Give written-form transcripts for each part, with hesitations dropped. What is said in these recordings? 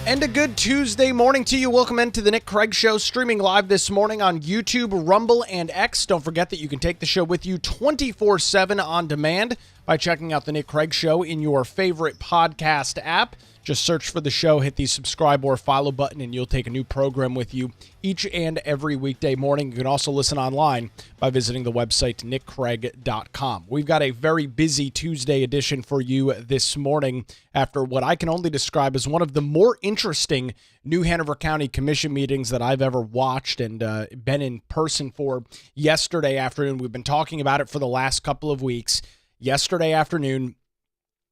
And a good Tuesday morning to you. Welcome into the Nick Craig Show, streaming live this morning on YouTube, Rumble, and X. Don't forget that you can take the show with you 24/7 on demand by checking out the Nick Craig Show in your favorite podcast app. Just search for the show, hit the subscribe or follow button, and you'll take a new program with you each and every weekday morning. You can also listen online by visiting the website nickcraig.com. We've got a very busy Tuesday edition for you this morning after what I can only describe as one of the more interesting New Hanover County Commission meetings that I've ever watched and been in person for yesterday afternoon. We've been talking about it for the last couple of weeks. Yesterday afternoon,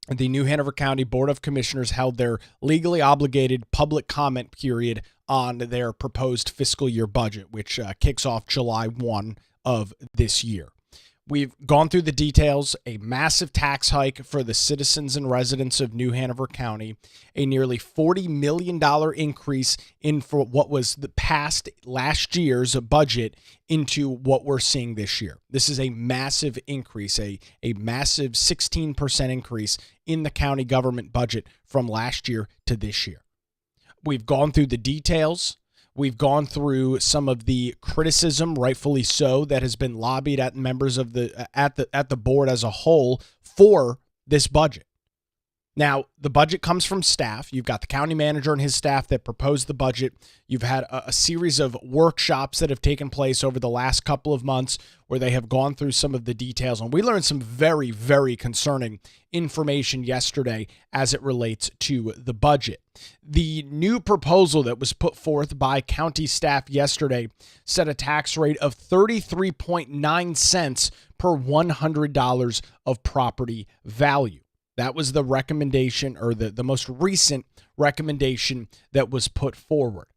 the New Hanover County Board of Commissioners held their legally obligated public comment period on their proposed fiscal year budget, which kicks off July 1 of this year. We've gone through the details: a massive tax hike for the citizens and residents of New Hanover County, a nearly $40 million increase in for what was the past last year's budget into what we're seeing this year. This is a massive increase, a massive 16% increase in the county government budget from last year to this year. We've gone through the details. We've gone through some of the criticism, rightfully so, that has been lobbied at members of the board as a whole for this budget. Now, the budget comes from staff. You've got the county manager and his staff that proposed the budget. You've had a series of workshops that have taken place over the last couple of months where they have gone through some of the details. And we learned some very, very concerning information yesterday as it relates to the budget. The new proposal that was put forth by county staff yesterday set a tax rate of 33.9 cents per $100 of property value. That was the recommendation, or the most recent recommendation that was put forward.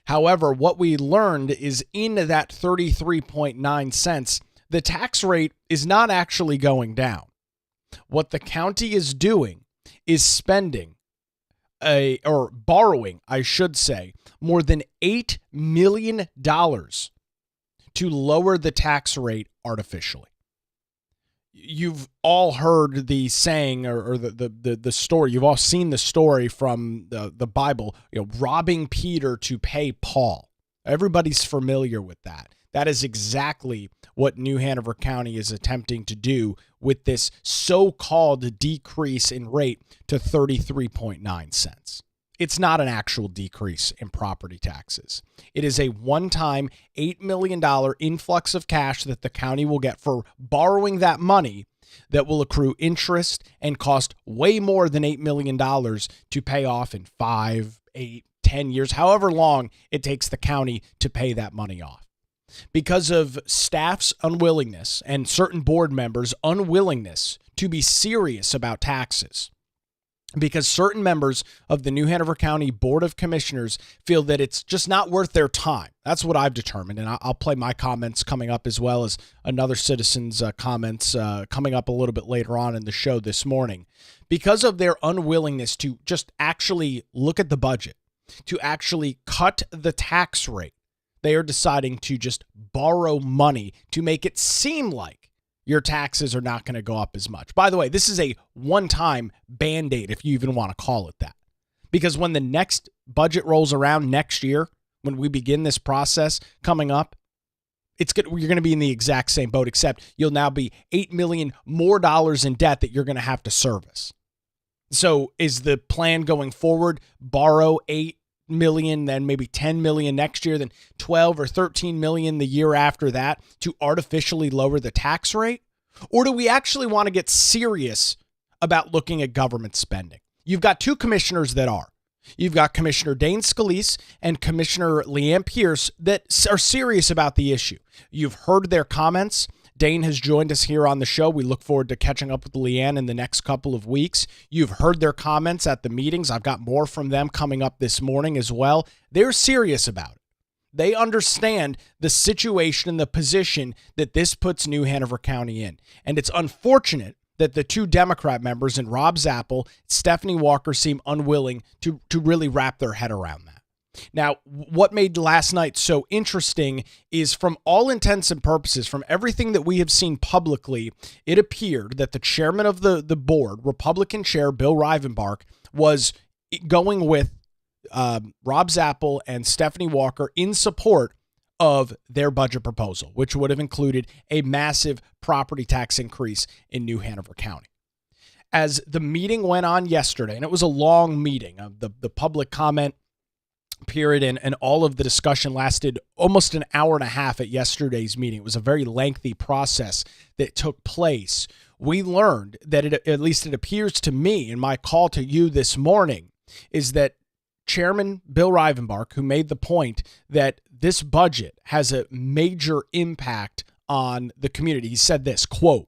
However, what we learned is in that 33.9 cents, the tax rate is not actually going down. What the county is doing is spending borrowing, I should say, more than $8 million to lower the tax rate artificially. You've all heard the saying or the story. You've all seen the story from the Bible, robbing Peter to pay Paul. Everybody's familiar with that. That is exactly what New Hanover County is attempting to do with this so-called decrease in rate to 33.9 cents. It's not an actual decrease in property taxes. It is a one-time $8 million influx of cash that the county will get for borrowing that money that will accrue interest and cost way more than $8 million to pay off in 5, 8, 10 years, however long it takes the county to pay that money off. Because of staff's unwillingness and certain board members' unwillingness to be serious about taxes, because certain members of the New Hanover County Board of Commissioners feel that it's just not worth their time. That's what I've determined, and I'll play my comments coming up as well as another citizen's comments coming up a little bit later on in the show this morning. Because of their unwillingness to just actually look at the budget, to actually cut the tax rate, they are deciding to just borrow money to make it seem like your taxes are not going to go up as much. By the way, this is a one-time Band-Aid, if you even want to call it that. Because when the next budget rolls around next year, when we begin this process coming up, you're going to be in the exact same boat, except you'll now be $8 million more in debt that you're going to have to service. So is the plan going forward, borrow $8 million, then maybe $10 million next year, then $12 or $13 million the year after that to artificially lower the tax rate? Or do we actually want to get serious about looking at government spending? You've got two commissioners that are. You've got Commissioner Dane Scalise and Commissioner Leanne Pierce that are serious about the issue. You've heard their comments. Dane has joined us here on the show. We look forward to catching up with Leanne in the next couple of weeks. You've heard their comments at the meetings. I've got more from them coming up this morning as well. They're serious about it. They understand the situation and the position that this puts New Hanover County in. And it's unfortunate that the two Democrat members, and Rob Zappel, Stephanie Walker, seem unwilling to really wrap their head around that. Now, what made last night so interesting is, from all intents and purposes, from everything that we have seen publicly, it appeared that the chairman of the board, Republican Chair Bill Rivenbark, was going with Rob Zappel and Stephanie Walker in support of their budget proposal, which would have included a massive property tax increase in New Hanover County. As the meeting went on yesterday, and it was a long meeting, the public comment period and all of the discussion lasted almost an hour and a half at yesterday's meeting. It was a very lengthy process that took place. We learned that at least it appears to me in my call to you this morning, is that Chairman Bill Rivenbark, who made the point that this budget has a major impact on the community, he said this, quote,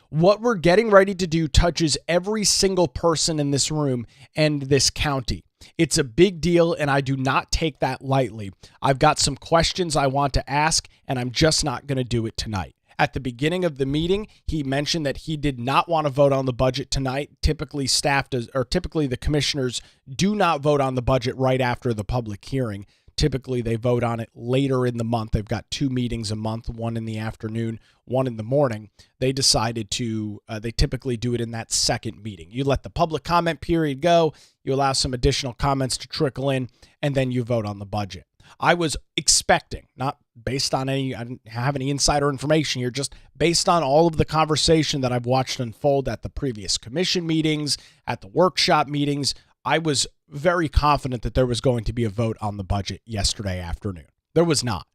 "What we're getting ready to do touches every single person in this room and this county. It's a big deal, and I do not take that lightly. I've got some questions I want to ask, and I'm just not going to do it tonight." At the beginning of the meeting, he mentioned that he did not want to vote on the budget tonight. Typically, typically the commissioners do not vote on the budget right after the public hearing. Typically, they vote on it later in the month. They've got 2 meetings a month, one in the afternoon, one in the morning. They decided to, they typically do it in that second meeting. You let the public comment period go, you allow some additional comments to trickle in, and then you vote on the budget. I was expecting, not based on I didn't have any insider information here, just based on all of the conversation that I've watched unfold at the previous commission meetings, at the workshop meetings, I was very confident that there was going to be a vote on the budget yesterday afternoon. There was not.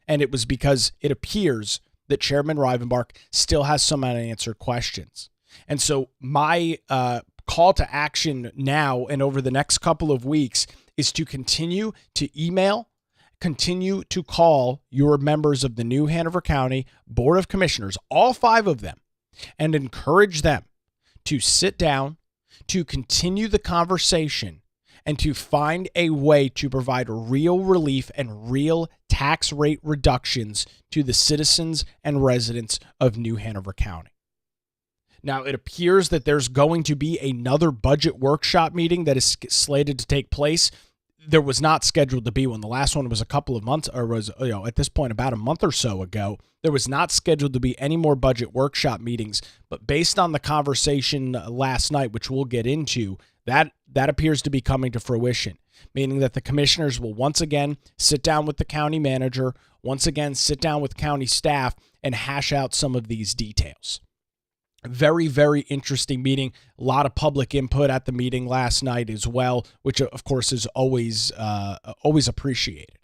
And it was because it appears that Chairman Rivenbark still has some unanswered questions. And so my call to action now and over the next couple of weeks is to continue to email, continue to call your members of the New Hanover County Board of Commissioners, all 5 of them, and encourage them to sit down, to continue the conversation, and to find a way to provide real relief and real tax rate reductions to the citizens and residents of New Hanover County. Now, it appears that there's going to be another budget workshop meeting that is slated to take place. There was not scheduled to be one. The last one was a couple of months, or was, at this point, about a month or so ago. There was not scheduled to be any more budget workshop meetings, but based on the conversation last night, which we'll get into, that appears to be coming to fruition, meaning that the commissioners will once again sit down with the county manager, once again sit down with county staff, and hash out some of these details. Very, very interesting meeting. A lot of public input at the meeting last night as well, which of course is always appreciated.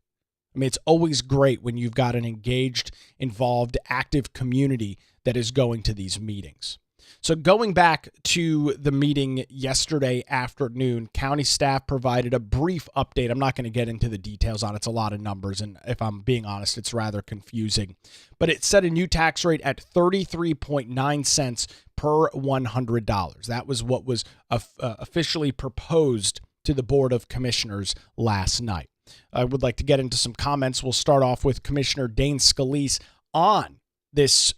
I mean, it's always great when you've got an engaged, involved, active community that is going to these meetings. So going back to the meeting yesterday afternoon, county staff provided a brief update. I'm not going to get into the details on it. It's a lot of numbers, and if I'm being honest, it's rather confusing. But it set a new tax rate at 33.9 cents per $100. That was what was officially proposed to the Board of Commissioners last night. I would like to get into some comments. We'll start off with Commissioner Dane Scalise on this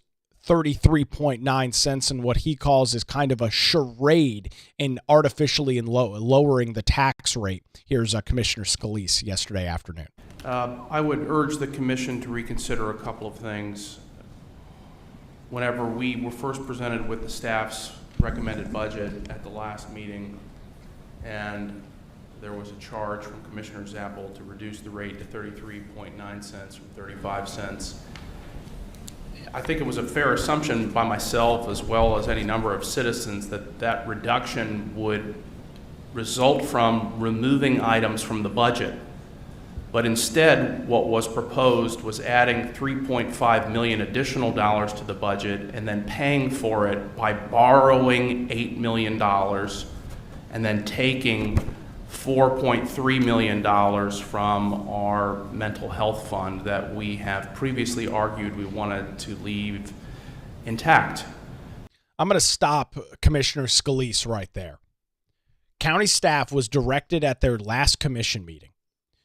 33.9 cents and what he calls is kind of a charade in artificially and lowering the tax rate. Here's Commissioner Scalise yesterday afternoon. I would urge the commission to reconsider a couple of things. Whenever we were first presented with the staff's recommended budget at the last meeting, and there was a charge from Commissioner Zappel to reduce the rate to 33.9 cents from 35 cents. I think it was a fair assumption by myself as well as any number of citizens that that reduction would result from removing items from the budget. But instead, what was proposed was adding $3.5 million additional dollars to the budget and then paying for it by borrowing $8 million and then taking $4.3 million from our mental health fund that we have previously argued we wanted to leave intact. I'm going to stop Commissioner Scalise right there. County staff was directed at their last commission meeting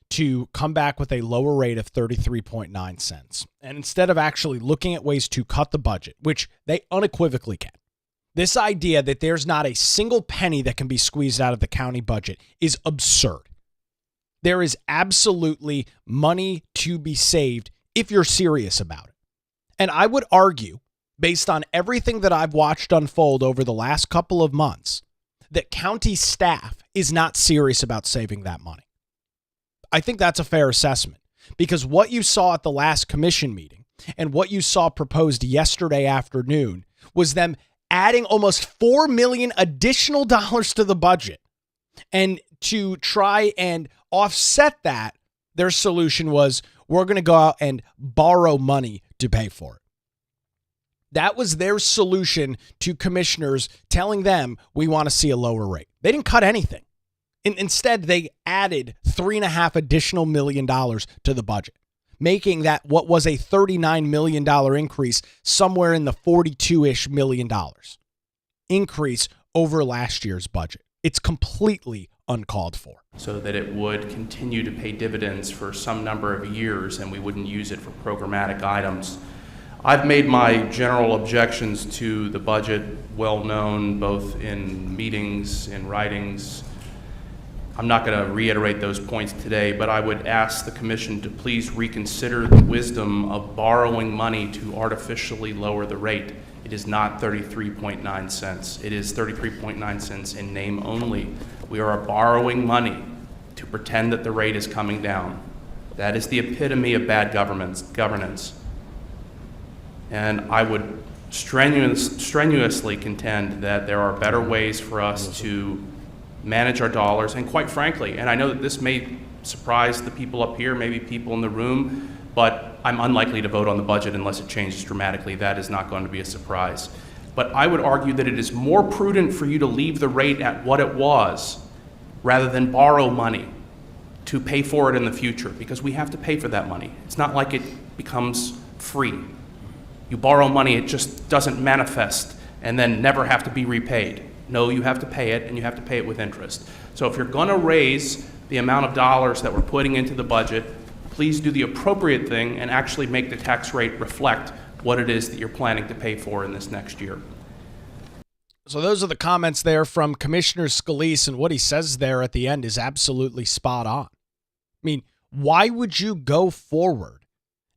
to come back with a lower rate of 33.9 cents. And instead of actually looking at ways to cut the budget, which they unequivocally can, this idea that there's not a single penny that can be squeezed out of the county budget is absurd. There is absolutely money to be saved if you're serious about it. And I would argue, based on everything that I've watched unfold over the last couple of months, that county staff is not serious about saving that money. I think that's a fair assessment, because what you saw at the last commission meeting and what you saw proposed yesterday afternoon was them adding almost $4 million additional dollars to the budget. And to try and offset that, their solution was, we're going to go out and borrow money to pay for it. That was their solution to commissioners, telling them we want to see a lower rate. They didn't cut anything. Instead, they added $3.5 additional million to the budget, making that what was a $39 million increase somewhere in the $42-ish million increase over last year's budget. It's completely uncalled for. So that it would continue to pay dividends for some number of years and we wouldn't use it for programmatic items. I've made my general objections to the budget well known, both in meetings, in writings. I'm not going to reiterate those points today, but I would ask the Commission to please reconsider the wisdom of borrowing money to artificially lower the rate. It is not 33.9 cents. It is 33.9 cents in name only. We are borrowing money to pretend that the rate is coming down. That is the epitome of bad governance. And I would strenuously contend that there are better ways for us to manage our dollars. And quite frankly, and I know that this may surprise the people up here, maybe people in the room, but I'm unlikely to vote on the budget unless it changes dramatically. That is not going to be a surprise. But I would argue that it is more prudent for you to leave the rate at what it was rather than borrow money to pay for it in the future, because we have to pay for that money. It's not like it becomes free. You borrow money, it just doesn't manifest and then never have to be repaid. No, you have to pay it, and you have to pay it with interest. So if you're going to raise the amount of dollars that we're putting into the budget, please do the appropriate thing and actually make the tax rate reflect what it is that you're planning to pay for in this next year. So those are the comments there from Commissioner Scalise, and what he says there at the end is absolutely spot on. I mean, why would you go forward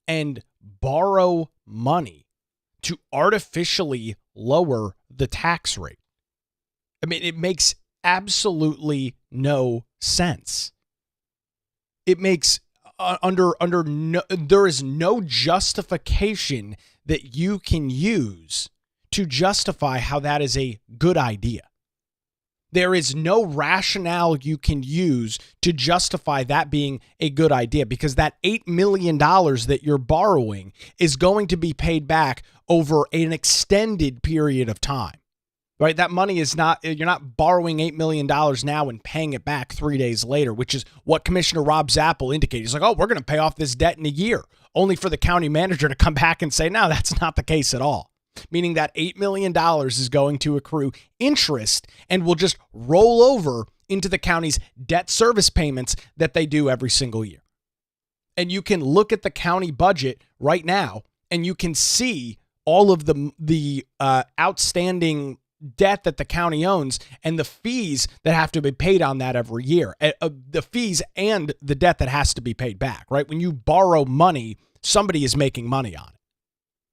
and borrow money to artificially lower the tax rate? I mean, it makes absolutely no sense. It makes there is no justification that you can use to justify how that is a good idea. There is no rationale you can use to justify that being a good idea, because that $8 million that you're borrowing is going to be paid back over an extended period of time. Right? That money is not, you're not borrowing $8 million now and paying it back 3 days later, which is what Commissioner Rob Zappel indicated. He's like, oh, we're going to pay off this debt in a year, only for the county manager to come back and say, no, that's not the case at all. Meaning that $8 million is going to accrue interest and will just roll over into the county's debt service payments that they do every single year. And you can look at the county budget right now and you can see all of the outstanding debt that the county owns and the fees that have to be paid on that every year. The fees and the debt that has to be paid back, right? When you borrow money, somebody is making money on it.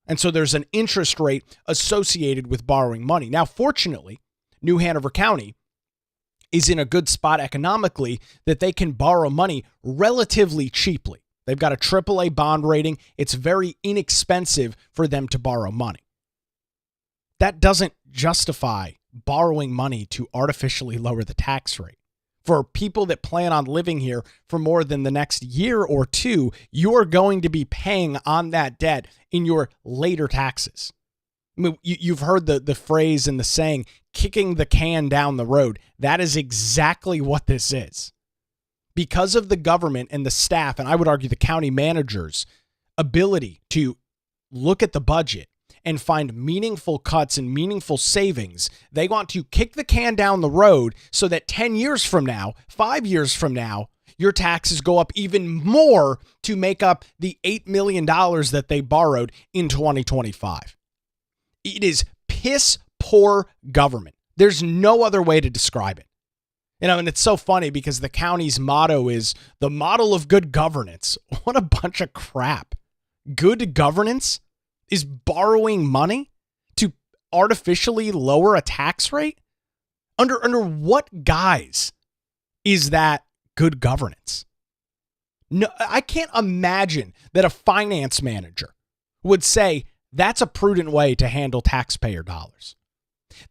And so there's an interest rate associated with borrowing money. Now, fortunately, New Hanover County is in a good spot economically that they can borrow money relatively cheaply. They've got a AAA bond rating. It's very inexpensive for them to borrow money. That doesn't justify borrowing money to artificially lower the tax rate. For people that plan on living here for more than the next year or two, you're going to be paying on that debt in your later taxes. I mean, you've heard the phrase and the saying, kicking the can down the road. That is exactly what this is. Because of the government and the staff, and I would argue the county manager's ability to look at the budget and find meaningful cuts and meaningful savings, they want to kick the can down the road so that 10 years from now, 5 years from now, your taxes go up even more to make up the $8 million that they borrowed in 2025. It is piss poor government. There's no other way to describe it. You know, and it's so funny because the county's motto is the model of good governance. What a bunch of crap. Good governance is borrowing money to artificially lower a tax rate? Under what guise is that good governance? No, I can't imagine that a finance manager would say that's a prudent way to handle taxpayer dollars.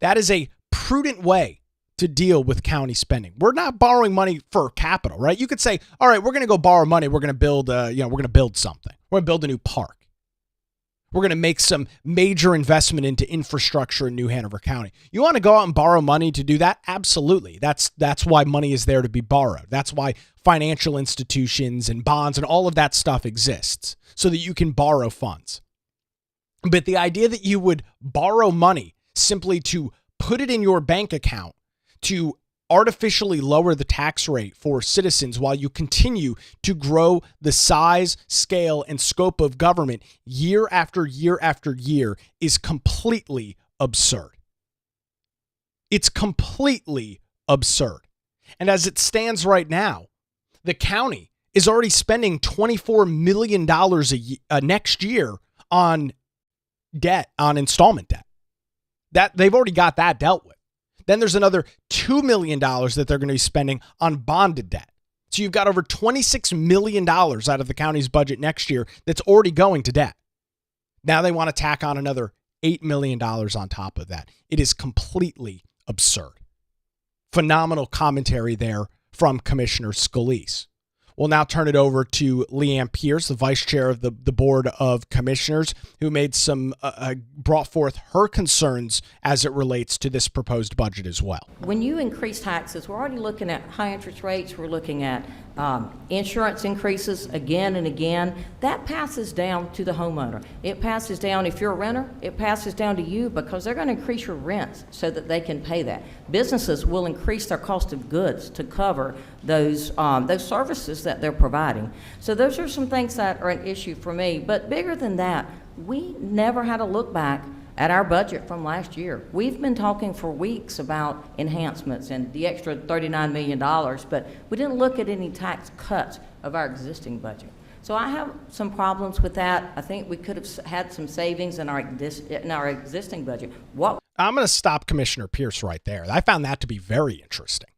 That is a prudent way to deal with county spending. We're not borrowing money for capital, right? You could say, all right, we're going to go borrow money. We're going to build, we're going to build something. We're going to build a new park. We're going to make some major investment into infrastructure in New Hanover County. You want to go out and borrow money to do that? Absolutely. That's why money is there to be borrowed. That's why financial institutions and bonds and all of that stuff exists, so that you can borrow funds. But the idea that you would borrow money simply to put it in your bank account to artificially lower the tax rate for citizens while you continue to grow the size, scale, and scope of government year after year after year is completely absurd. It's completely absurd. And as it stands right now, the county is already spending $24 million next year on debt, on installment debt. That they've already got that dealt with. Then there's another $2 million that they're going to be spending on bonded debt. So you've got over $26 million out of the county's budget next year that's already going to debt. Now they want to tack on another $8 million on top of that. It is completely absurd. Phenomenal commentary there from Commissioner Scalise. We'll now turn it over to Leanne Pierce, the vice chair of the Board of Commissioners, who made brought forth her concerns as it relates to this proposed budget as well. When you increase taxes, we're already looking at high interest rates. We're looking at insurance increases again and again. That passes down to the homeowner. It passes down, if you're a renter, it passes down to you because they're going to increase your rents so that they can pay that. Businesses will increase their cost of goods to cover those services that they're providing. So those are some things that are an issue for me. But bigger than that, we never had a look back at our budget from last year. We've been talking for weeks about enhancements and the extra $39 million, but we didn't look at any tax cuts of our existing budget. So I have some problems with that. I think we could have had some savings in our existing budget. I'm going to stop Commissioner Pierce right there. I found that to be very interesting.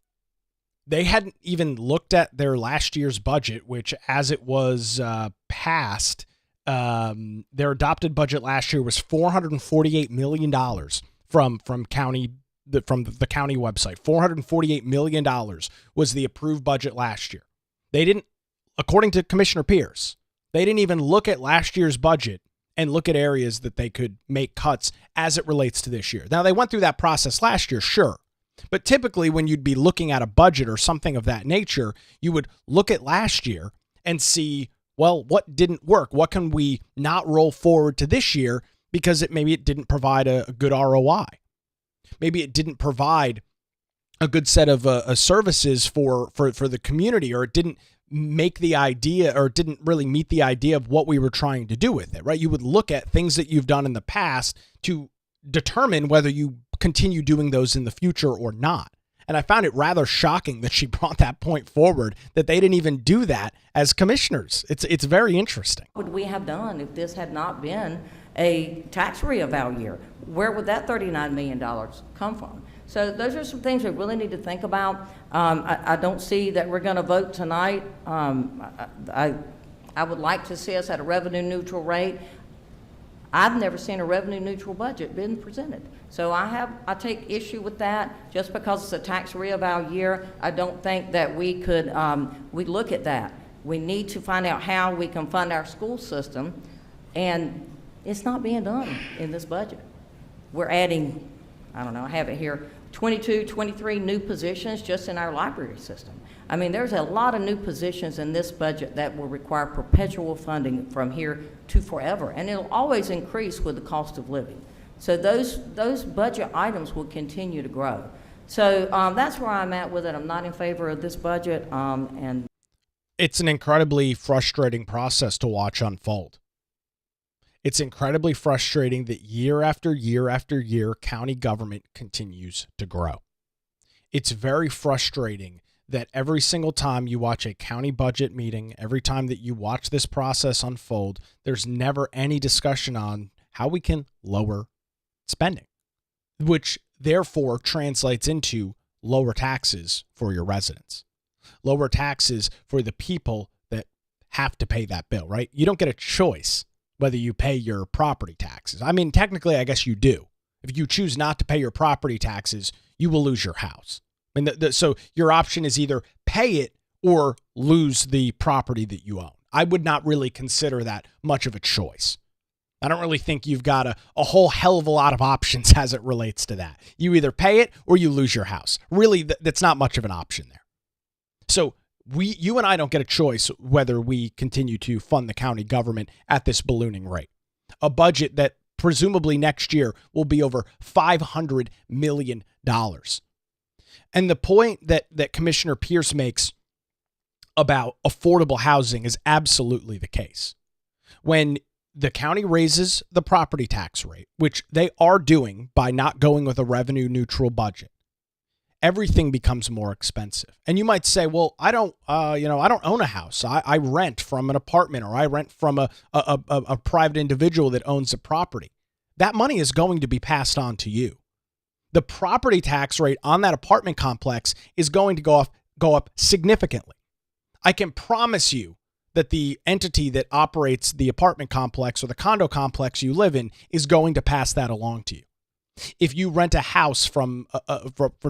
They hadn't even looked at their last year's budget, which as it was passed, their adopted budget last year was $448 million from the county website. $448 million was the approved budget last year. They didn't, according to Commissioner Pierce, they didn't even look at last year's budget and look at areas that they could make cuts as it relates to this year. Now, they went through that process last year, sure. But typically when you'd be looking at a budget or something of that nature, you would look at last year and see, well, what didn't work? What can we not roll forward to this year because maybe it didn't provide a good ROI? Maybe it didn't provide a good set of services for the community, or it didn't make the idea, or didn't really meet the idea of what we were trying to do with it, right? You would look at things that you've done in the past to determine whether you continue doing those in the future or not. And I found it rather shocking that she brought that point forward, that they didn't even do that as commissioners. It's very interesting. What would we have done if this had not been a tax reeval year? Where would that $39 million come from? So those are some things we really need to think about. I don't see that we're going to vote tonight. I would like to see us at a revenue neutral rate. I've never seen a revenue neutral budget being presented. So I take issue with that. Just because it's a tax reeval year, I don't think that we could, we look at that. We need to find out how we can fund our school system, and it's not being done in this budget. We're adding, I don't know, I have it here, 22, 23 new positions just in our library system. I mean, there's a lot of new positions in this budget that will require perpetual funding from here to forever, and it'll always increase with the cost of living. So those budget items will continue to grow. So that's where I'm at with it. I'm not in favor of this budget, and it's an incredibly frustrating process to watch unfold. It's incredibly frustrating that year after year after year, county government continues to grow. It's very frustrating that every single time you watch a county budget meeting, every time that you watch this process unfold, there's never any discussion on how we can lower spending, which therefore translates into lower taxes for your residents, lower taxes for the people that have to pay that bill, right? You don't get a choice whether you pay your property taxes. I mean, technically, I guess you do. If you choose not to pay your property taxes, you will lose your house. I mean, so your option is either pay it or lose the property that you own. I would not really consider that much of a choice. I don't really think you've got a whole hell of a lot of options as it relates to that. You either pay it or you lose your house. Really, that's not much of an option there. So you and I don't get a choice whether we continue to fund the county government at this ballooning rate. A budget that presumably next year will be over $500 million. And the point that Commissioner Pierce makes about affordable housing is absolutely the case. When the county raises the property tax rate, which they are doing by not going with a revenue neutral budget, everything becomes more expensive. And you might say, well, I don't own a house. I rent from an apartment, or I rent from a private individual that owns a property. That money is going to be passed on to you. The property tax rate on that apartment complex is going to go up significantly. I can promise you that the entity that operates the apartment complex or the condo complex you live in is going to pass that along to you. If you rent a house from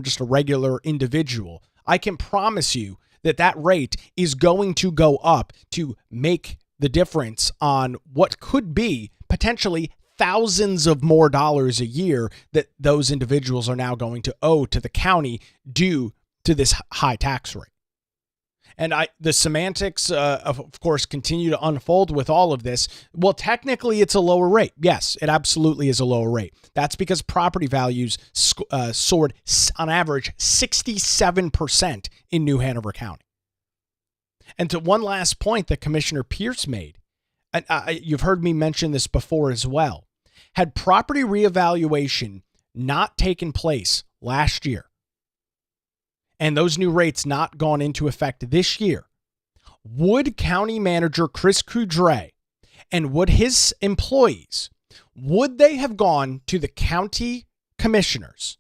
just a regular individual, I can promise you that rate is going to go up to make the difference on what could be potentially thousands of more dollars a year that those individuals are now going to owe to the county due to this high tax rate. And the semantics, of course, continue to unfold with all of this. Well, technically, it's a lower rate. Yes, it absolutely is a lower rate. That's because property values soared on average 67% in New Hanover County. And to one last point that Commissioner Pierce made, and you've heard me mention this before as well, had property reevaluation not taken place last year, and those new rates not gone into effect this year, would County Manager Chris Coudray and would his employees, would they have gone to the county commissioners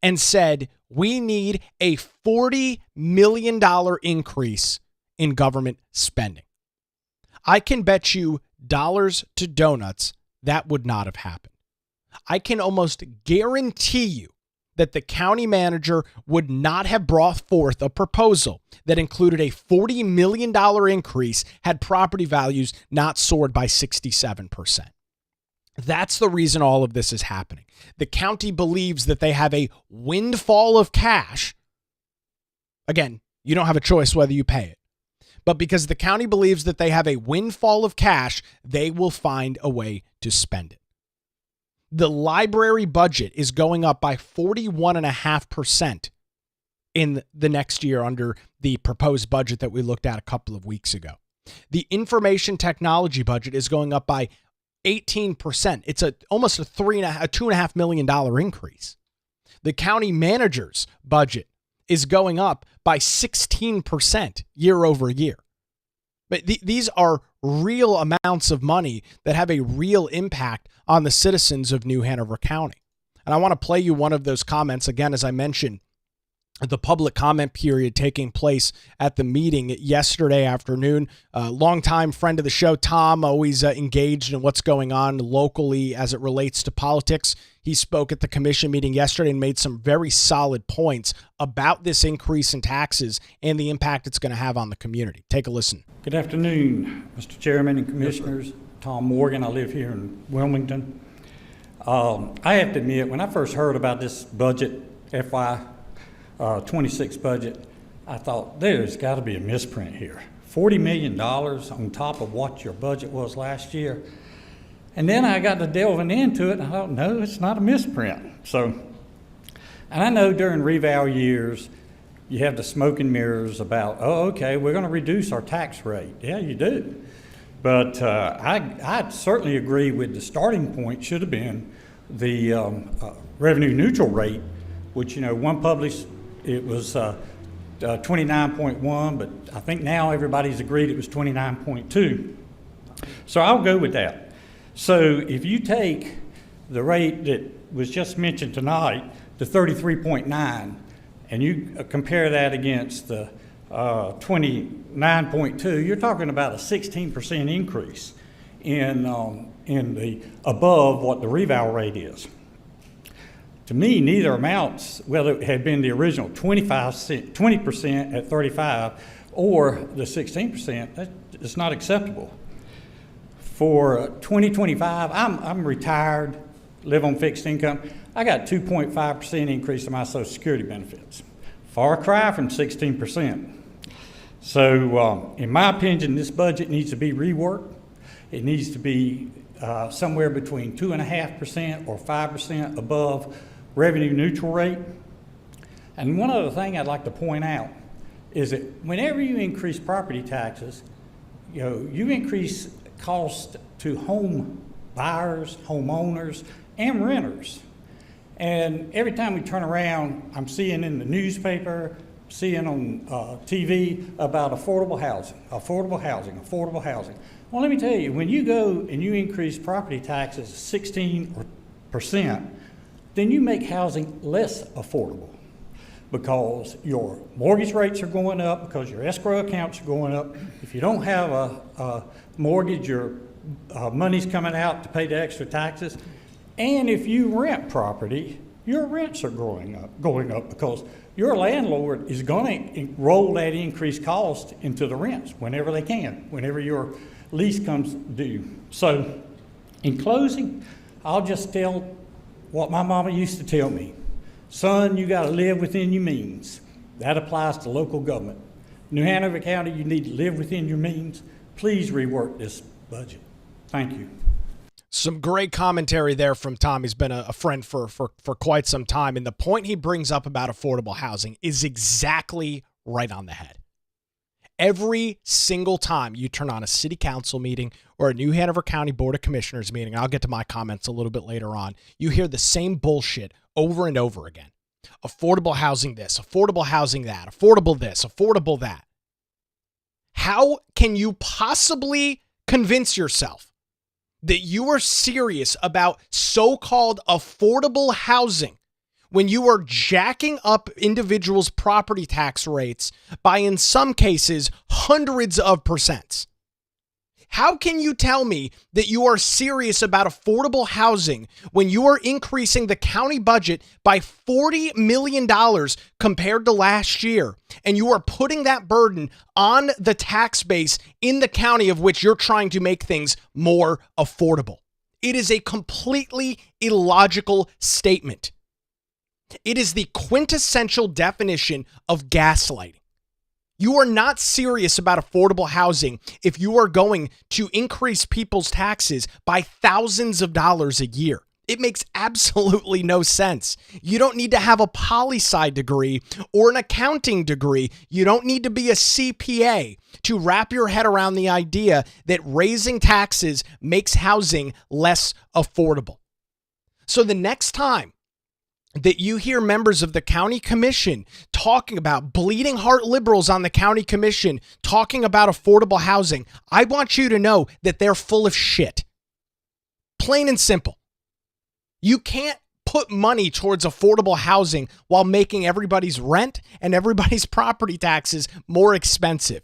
and said, we need a $40 million increase in government spending? I can bet you dollars to donuts that would not have happened. I can almost guarantee you that the county manager would not have brought forth a proposal that included a $40 million increase had property values not soared by 67%. That's the reason all of this is happening. The county believes that they have a windfall of cash. Again, you don't have a choice whether you pay it. But because the county believes that they have a windfall of cash, they will find a way to spend it. The library budget is going up by 41.5% in the next year under the proposed budget that we looked at a couple of weeks ago. The information technology budget is going up by 18%. It's almost a $2.5 million increase. The county manager's budget is going up by 16% year over year. But these are real amounts of money that have a real impact on the citizens of New Hanover County. And I want to play you one of those comments. Again, as I mentioned, the public comment period taking place at the meeting yesterday afternoon. Longtime friend of the show, Tom, always engaged in what's going on locally as it relates to politics. He spoke at the commission meeting yesterday and made some very solid points about this increase in taxes and the impact it's going to have on the community. Take a listen. Good afternoon, Mr. Chairman and Commissioners. Tom Morgan. I live here in Wilmington. I have to admit, when I first heard about this budget, FY 26 budget, I thought there's got to be a misprint here. $40 million on top of what your budget was last year. And then I got to delving into it, and I thought, no, it's not a misprint. And I know during reval years, you have the smoke and mirrors about, oh, okay, we're going to reduce our tax rate. Yeah, you do. But I certainly agree with the starting point should have been the revenue neutral rate, which, one published, it was 29.1, but I think now everybody's agreed it was 29.2. So I'll go with that. So if you take the rate that was just mentioned tonight, the 33.9, and you compare that against the 29.2, you're talking about a 16% increase in the above what the reval rate is. To me, neither amounts, whether it had been the original 20% at 35 or the 16%, it's not acceptable. For 2025, I'm retired, live on fixed income. I got 2.5% increase in my Social Security benefits. Far cry from 16%. So in my opinion, this budget needs to be reworked. It needs to be somewhere between 2.5% or 5% above revenue neutral rate. And one other thing I'd like to point out is that whenever you increase property taxes, you increase cost to home buyers, homeowners, and renters. And every time we turn around, I'm seeing in the newspaper, seeing on TV about affordable housing. Well, let me tell you, when you go and you increase property taxes 16%, then you make housing less affordable because your mortgage rates are going up, because your escrow accounts are going up. If you don't have a mortgage, your money's coming out to pay the extra taxes. And if you rent property, your rents are going up because your landlord is going to roll that increased cost into the rents whenever they can, whenever your lease comes due. So in closing, I'll just tell what my mama used to tell me. Son, you got to live within your means. That applies to local government. New Hanover County, you need to live within your means. Please rework this budget. Thank you. Some great commentary there from Tom. He's been a friend for quite some time. And the point he brings up about affordable housing is exactly right on the head. Every single time you turn on a city council meeting or a New Hanover County Board of Commissioners meeting, I'll get to my comments a little bit later on, you hear the same bullshit over and over again. Affordable housing this, affordable housing that, affordable this, affordable that. How can you possibly convince yourself that you are serious about so-called affordable housing when you are jacking up individuals' property tax rates by, in some cases, hundreds of percents? How can you tell me that you are serious about affordable housing when you are increasing the county budget by $40 million compared to last year, and you are putting that burden on the tax base in the county of which you're trying to make things more affordable? It is a completely illogical statement. It is the quintessential definition of gaslighting. You are not serious about affordable housing if you are going to increase people's taxes by thousands of dollars a year. It makes absolutely no sense. You don't need to have a poli-sci degree or an accounting degree. You don't need to be a CPA to wrap your head around the idea that raising taxes makes housing less affordable. So the next time that you hear members of the county commission talking about bleeding heart liberals on the county commission talking about affordable housing, I want you to know that they're full of shit. Plain and simple. You can't put money towards affordable housing while making everybody's rent and everybody's property taxes more expensive.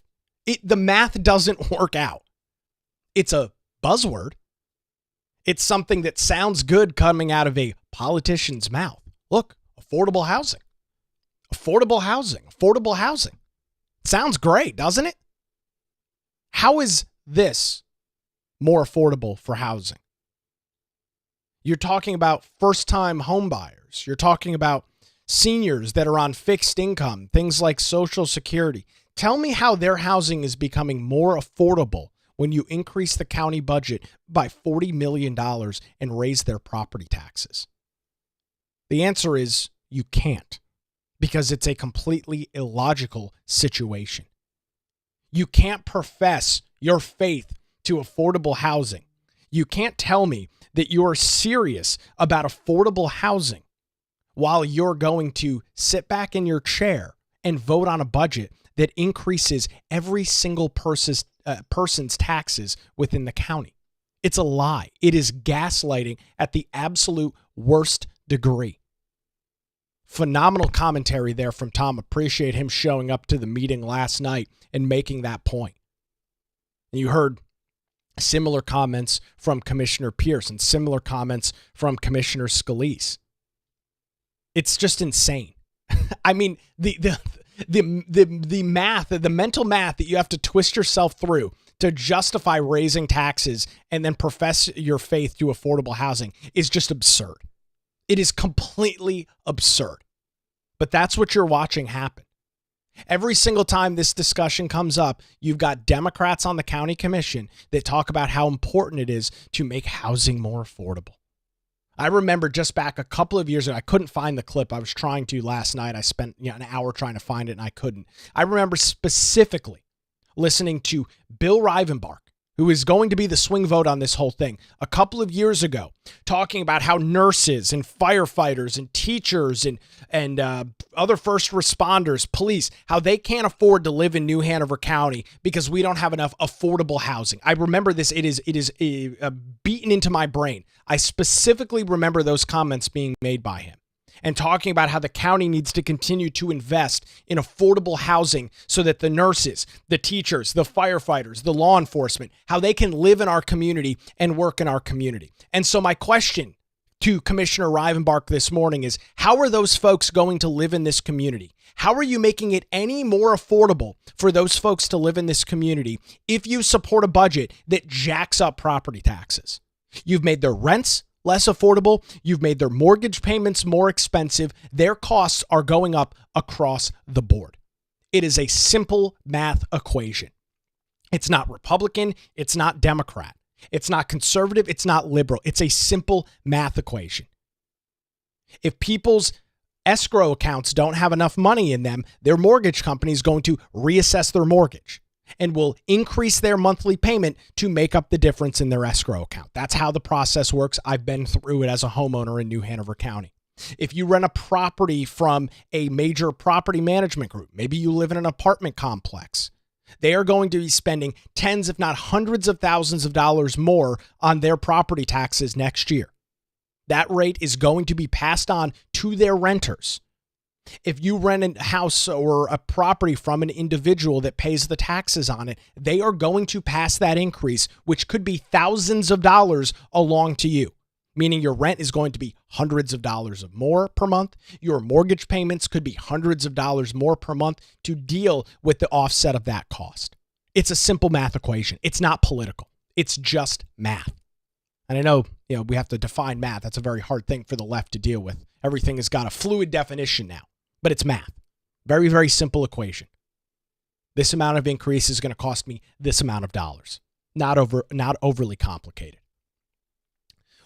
The math doesn't work out. It's a buzzword. It's something that sounds good coming out of a politician's mouth. Look, affordable housing. Affordable housing. Affordable housing. Sounds great, doesn't it? How is this more affordable for housing? You're talking about first-time home buyers. You're talking about seniors that are on fixed income, things like Social Security. Tell me how their housing is becoming more affordable when you increase the county budget by $40 million and raise their property taxes. The answer is you can't, because it's a completely illogical situation. You can't profess your faith to affordable housing. You can't tell me that you are serious about affordable housing while you're going to sit back in your chair and vote on a budget that increases every single person's taxes within the county. It's a lie. It is gaslighting at the absolute worst degree. Phenomenal commentary there from Tom. Appreciate him showing up to the meeting last night and making that point. And you heard similar comments from Commissioner Pierce and similar comments from Commissioner Scalise. It's just insane. I mean, the math, the mental math that you have to twist yourself through to justify raising taxes and then profess your faith to affordable housing is just absurd. It is completely absurd. But that's what you're watching happen. Every single time this discussion comes up, you've got Democrats on the county commission that talk about how important it is to make housing more affordable. I remember just back a couple of years ago, I couldn't find the clip. I was trying to last night. I spent an hour trying to find it and I couldn't. I remember specifically listening to Bill Rivenbark, who is going to be the swing vote on this whole thing, a couple of years ago, talking about how nurses and firefighters and teachers and other first responders, police, how they can't afford to live in New Hanover County because we don't have enough affordable housing. I remember this. It is beaten into my brain. I specifically remember those comments being made by him and talking about how the county needs to continue to invest in affordable housing so that the nurses, the teachers, the firefighters, the law enforcement, how they can live in our community and work in our community. And so my question to Commissioner Rivenbark this morning is, how are those folks going to live in this community? How are you making it any more affordable for those folks to live in this community if you support a budget that jacks up property taxes? You've made their rents less affordable. You've made their mortgage payments more expensive. Their costs are going up across the board. It is a simple math equation. It's not Republican. It's not Democrat. It's not conservative. It's not liberal. It's a simple math equation. If people's escrow accounts don't have enough money in them, their mortgage company is going to reassess their mortgage and will increase their monthly payment to make up the difference in their escrow account. That's how the process works. I've been through it as a homeowner in New Hanover County. If you rent a property from a major property management group, maybe you live in an apartment complex, they are going to be spending tens, if not hundreds of thousands of dollars more on their property taxes next year. That rate is going to be passed on to their renters. If you rent a house or a property from an individual that pays the taxes on it, they are going to pass that increase, which could be thousands of dollars, along to you, meaning your rent is going to be hundreds of dollars more per month. Your mortgage payments could be hundreds of dollars more per month to deal with the offset of that cost. It's a simple math equation. It's not political. It's just math. And I know, we have to define math. That's a very hard thing for the left to deal with. Everything has got a fluid definition now. But it's math. Very, very simple equation. This amount of increase is going to cost me this amount of dollars. Not overly complicated.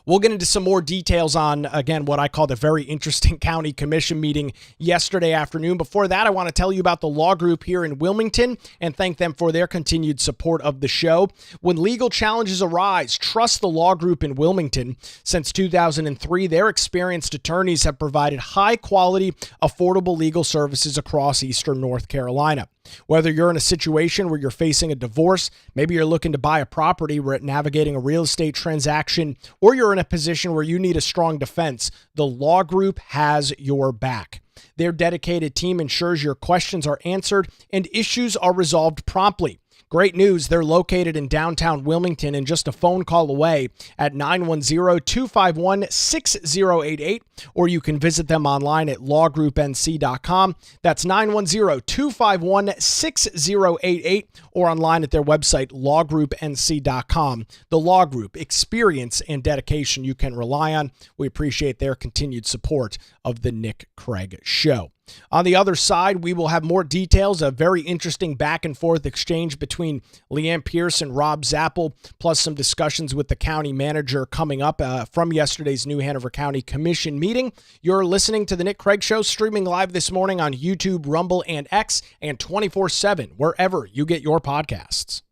We'll get into some more details on, again, what I call the very interesting county commission meeting yesterday afternoon. Before that, I want to tell you about the law group here in Wilmington and thank them for their continued support of the show. When legal challenges arise, trust the law group in Wilmington. Since 2003, their experienced attorneys have provided high-quality, affordable legal services across eastern North Carolina. Whether you're in a situation where you're facing a divorce, maybe you're looking to buy a property, navigating a real estate transaction, or you're in a position where you need a strong defense, the law group has your back. Their dedicated team ensures your questions are answered and issues are resolved promptly. Great news, they're located in downtown Wilmington and just a phone call away at 910-251-6088, or you can visit them online at lawgroupnc.com. That's 910-251-6088, or online at their website, lawgroupnc.com. The Law Group, experience and dedication you can rely on. We appreciate their continued support of the Nick Craig Show. On the other side, we will have more details, a very interesting back and forth exchange between Leanne Pierce and Rob Zappel, plus some discussions with the county manager coming up from yesterday's New Hanover County Commission meeting. You're listening to The Nick Craig Show, streaming live this morning on YouTube, Rumble, and X, and 24/7, wherever you get your podcasts.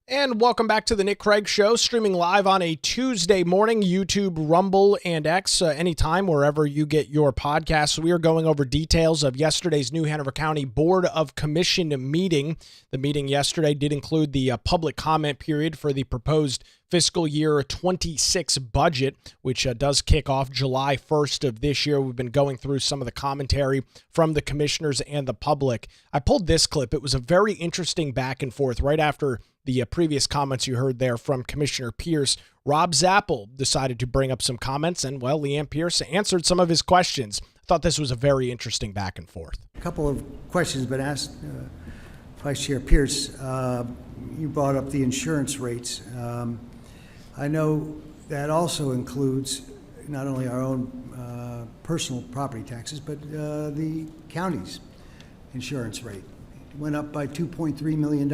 And welcome back to the Nick Craig Show, streaming live on a Tuesday morning, YouTube, Rumble, and X, anytime, wherever you get your podcasts. We are going over details of yesterday's New Hanover County Board of Commission meeting. The meeting yesterday did include the public comment period for the proposed fiscal year 26 budget, which does kick off July 1st of this year. We've been going through some of the commentary from the commissioners and the public. I pulled this clip. It was a very interesting back and forth right after the previous comments you heard there from Commissioner Pierce. Rob Zappel decided to bring up some comments, and, well, Leanne Pierce answered some of his questions. I thought this was a very interesting back and forth. A couple of questions been asked. Vice Chair Pierce, you brought up the insurance rates. I know that also includes not only our own personal property taxes, but the county's insurance rate. It went up by $2.3 million.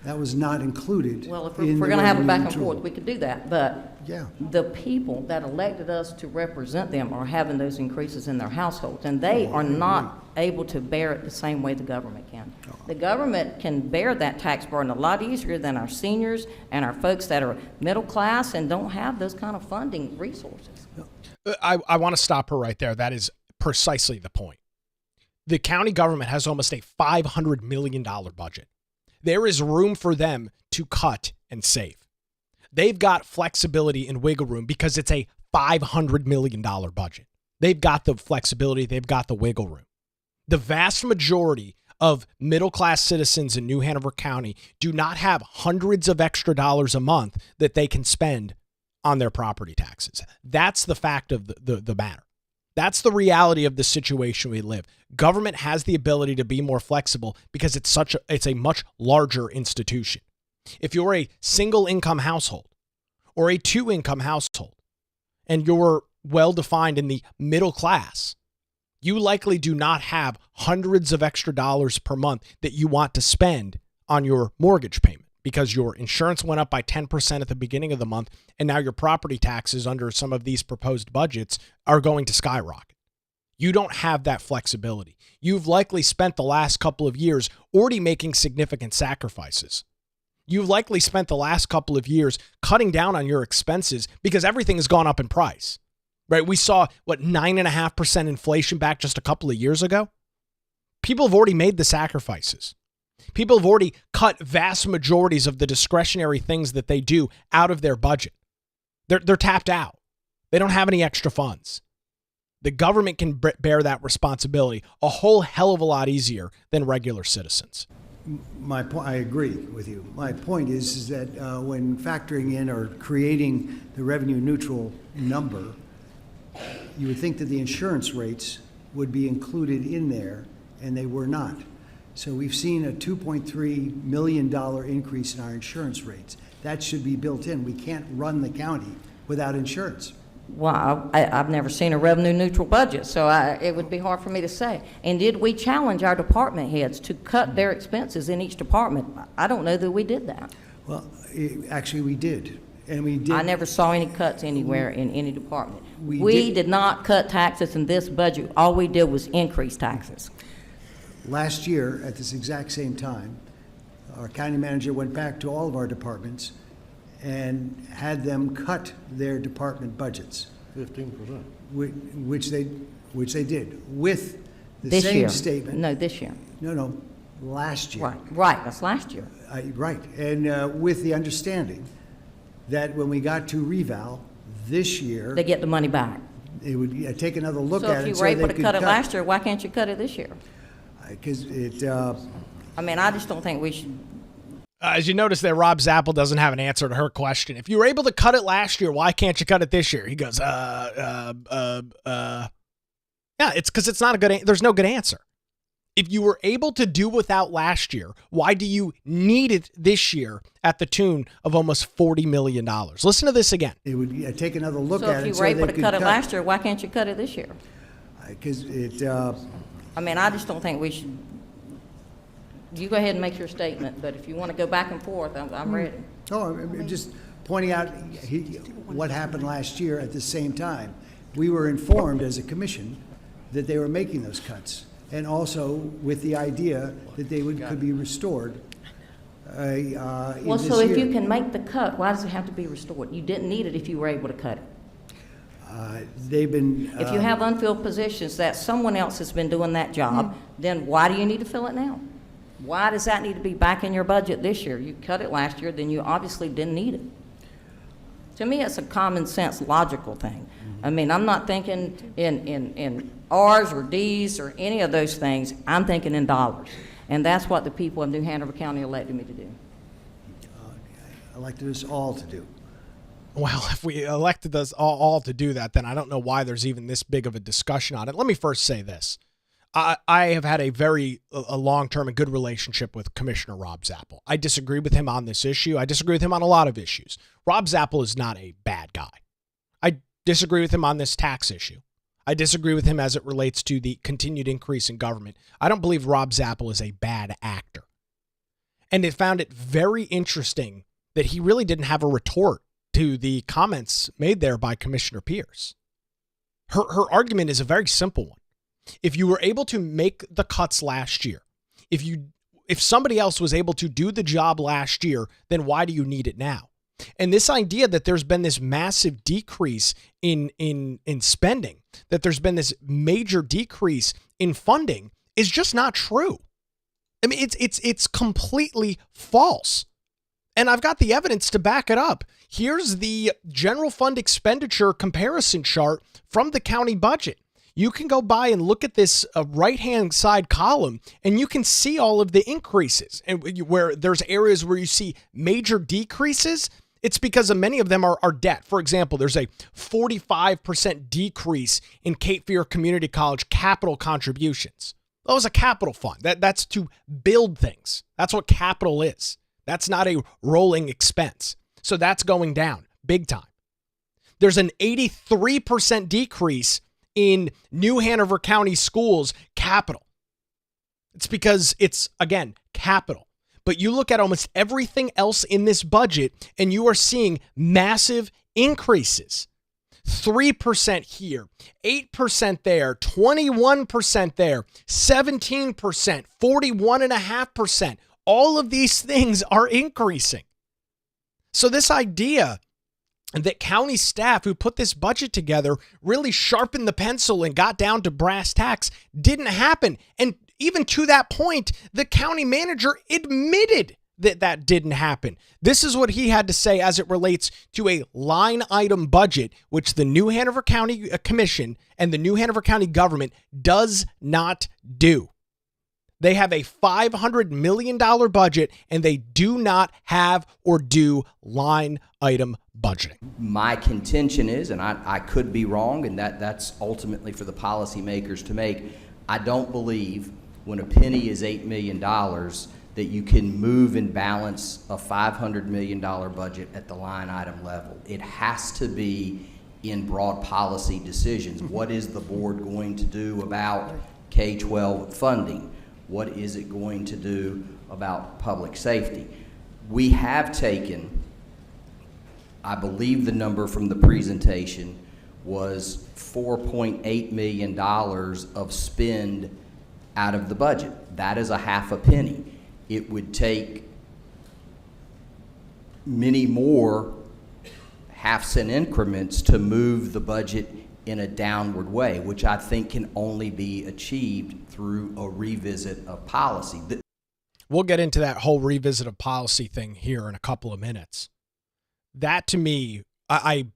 That was not included. Well, if we're going to have a back and forth, we could do that, but yeah, the people that elected us to represent them are having those increases in their households, and they are not able to bear it the same way the government can. The government can bear that tax burden a lot easier than our seniors and our folks that are middle class and don't have those kind of funding resources. I want to stop her right there. That is precisely the point. The county government has almost a $500 million budget. There is room for them to cut and save. They've got flexibility and wiggle room because it's a $500 million budget. They've got the flexibility. They've got the wiggle room. The vast majority of middle-class citizens in New Hanover County do not have hundreds of extra dollars a month that they can spend on their property taxes. That's the fact of the matter. That's the reality of the situation we live. Government has the ability to be more flexible because it's a much larger institution. If you're a single income household or a two income household and you're well defined in the middle class, you likely do not have hundreds of extra dollars per month that you want to spend on your mortgage payment because your insurance went up by 10% at the beginning of the month, and now your property taxes under some of these proposed budgets are going to skyrocket. You don't have that flexibility. You've likely spent the last couple of years already making significant sacrifices. You've likely spent the last couple of years cutting down on your expenses because everything has gone up in price. Right? We saw, 9.5% inflation back just a couple of years ago? People have already made the sacrifices. People have already cut vast majorities of the discretionary things that they do out of their budget. They're tapped out. They don't have any extra funds. The government can bear that responsibility a whole hell of a lot easier than regular citizens. my point, I agree with you. My point is that when factoring in or creating the revenue neutral number, you would think that the insurance rates would be included in there, and they were not. So we've seen a $2.3 million increase in our insurance rates. That should be built in. We can't run the county without insurance. Well, I've never seen a revenue neutral budget, so it would be hard for me to say. And did we challenge our department heads to cut their expenses in each department? I don't know that we did that. Well, actually, we did. And we did. I never saw any cuts anywhere in any department. We We did not cut taxes in this budget. All we did was increase taxes. Last year, at this exact same time, our county manager went back to all of our departments and had them cut their department budgets. 15%. Which they did, with the This same year. statement. No, this year. No, last year. Right, that's last year. Right, and with the understanding that when we got to reval this year, They get the money back. it would take another look So at if it you so were they able to could cut it last year, why can't you cut it this year? Because it, I mean, I just don't think we should. As you notice there, Rob Zappel doesn't have an answer to her question. If you were able to cut it last year, why can't you cut it this year? He goes, yeah, it's because it's not a good, there's no good answer. If you were able to do without last year, why do you need it this year at the tune of almost $40 million? Listen to this again. it would take another look So at if it you so were they able to could cut it last year, why can't you cut it this year? Because it, I mean, I just don't think we should. You go ahead and make your statement, but if you want to go back and forth, I'm ready. I'm just pointing out what happened last year at the same time. We were informed as a commission that they were making those cuts, and also with the idea that they could be restored in Well, this so if year. you can make the cut, why does it have to be restored? You didn't need it if you were able to cut it. They've been. If you have unfilled positions that someone else has been doing that job, then why do you need to fill it now? Why does that need to be back in your budget this year? You cut it last year, then you obviously didn't need it. To me, it's a common sense, logical thing. I mean, I'm not thinking in R's or D's or any of those things. I'm thinking in dollars. And that's what the people of New Hanover County elected me to do. Elected us all to do. Well, if we elected us all to do that, then I don't know why there's even this big of a discussion on it. Let me first say this. I have had a long-term and good relationship with Commissioner Rob Zappel. I disagree with him on this issue. I disagree with him on a lot of issues. Rob Zappel is not a bad guy. I disagree with him on this tax issue. I disagree with him as it relates to the continued increase in government. I don't believe Rob Zappel is a bad actor. And it found it very interesting that he really didn't have a retort to the comments made there by Commissioner Pierce. Her argument is a very simple one. If you were able to make the cuts last year, if somebody else was able to do the job last year, then why do you need it now? And this idea that there's been this massive decrease in spending, that there's been this major decrease in funding is just not true. I mean, it's completely false. And I've got the evidence to back it up. Here's the general fund expenditure comparison chart from the county budget. You can go by and look at this right-hand side column, and you can see all of the increases. And where there's areas where you see major decreases, it's because many of them are debt. For example, there's a 45% decrease in Cape Fear Community College capital contributions. That was a capital fund. That's to build things. That's what capital is. That's not a rolling expense. So that's going down big time. There's an 83% decrease in New Hanover County Schools capital. It's because it's, again, capital. But you look at almost everything else in this budget and you are seeing massive increases. 3% here, 8% there, 21% there, 17%, 41.5%. All of these things are increasing. So this idea that county staff who put this budget together really sharpened the pencil and got down to brass tacks didn't happen. And even to that point, the county manager admitted that didn't happen. This is what he had to say as it relates to a line item budget, which the New Hanover County Commission and the New Hanover County government does not do. They have a $500 million budget, and they do not have or do line item budgeting. My contention is, and I could be wrong, and that's ultimately for the policymakers to make, I don't believe when a penny is $8 million that you can move and balance a $500 million budget at the line item level. It has to be in broad policy decisions. What is the board going to do about K-12 funding? What is it going to do about public safety? We have taken, I believe the number from the presentation was $4.8 million of spend out of the budget. That is a half a penny. It would take many more half-cent increments to move the budget in a downward way, which I think can only be achieved through a revisit of policy. We'll get into that whole revisit of policy thing here in a couple of minutes. That to me, I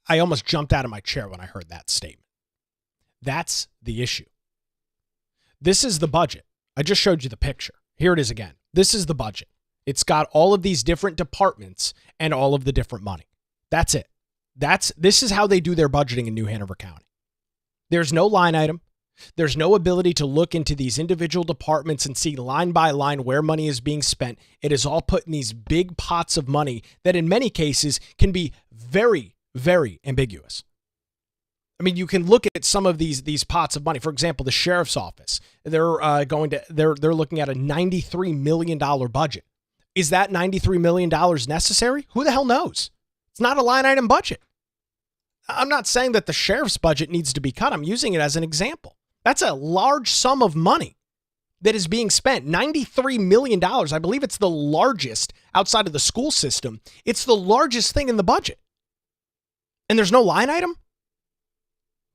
almost jumped out of my chair when I heard that statement. That's the issue. This is the budget. I just showed you the picture. Here it is again. This is the budget. It's got all of these different departments and all of the different money. That's it. This is how they do their budgeting in New Hanover County. There's no line item. There's no ability to look into these individual departments and see line by line where money is being spent. It is all put in these big pots of money that in many cases can be very, very ambiguous. I mean, you can look at some of these pots of money. For example, the sheriff's office. They're looking at a $93 million budget. Is that $93 million necessary? Who the hell knows? It's not a line item budget. I'm not saying that the sheriff's budget needs to be cut. I'm using it as an example. That's a large sum of money. that is being spent. $93 million. I believe it's the largest outside of the school system. It's the largest thing in the budget. And there's no line item?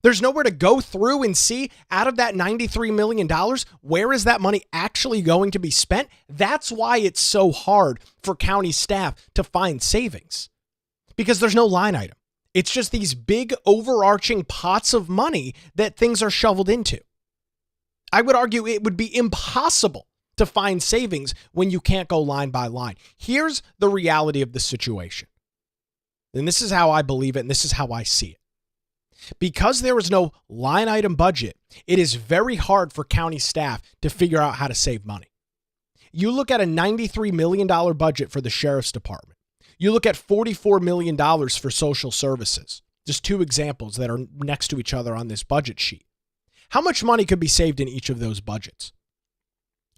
There's nowhere to go through and see out of that $93 million, where is that money actually going to be spent? That's why it's so hard for county staff to find savings, because there's no line item. It's just these big overarching pots of money that things are shoveled into. I would argue it would be impossible to find savings when you can't go line by line. Here's the reality of the situation. And this is how I believe it, and this is how I see it. Because there is no line item budget, it is very hard for county staff to figure out how to save money. You look at a $93 million budget for the sheriff's department. You look at $44 million for social services. Just two examples that are next to each other on this budget sheet. How much money could be saved in each of those budgets?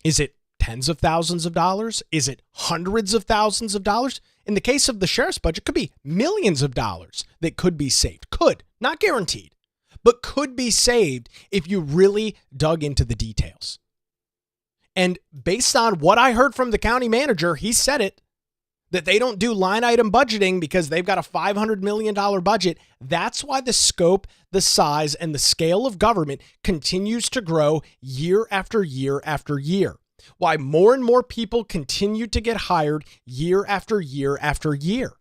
Is it tens of thousands of dollars? Is it hundreds of thousands of dollars? In the case of the sheriff's budget, it could be millions of dollars that could be saved. Could, not guaranteed, but could be saved if you really dug into the details. And based on what I heard from the county manager, he said it, that they don't do line item budgeting because they've got a $500 million budget. That's why the scope, the size, and the scale of government continues to grow year after year after year. Why more and more people continue to get hired year after year after year.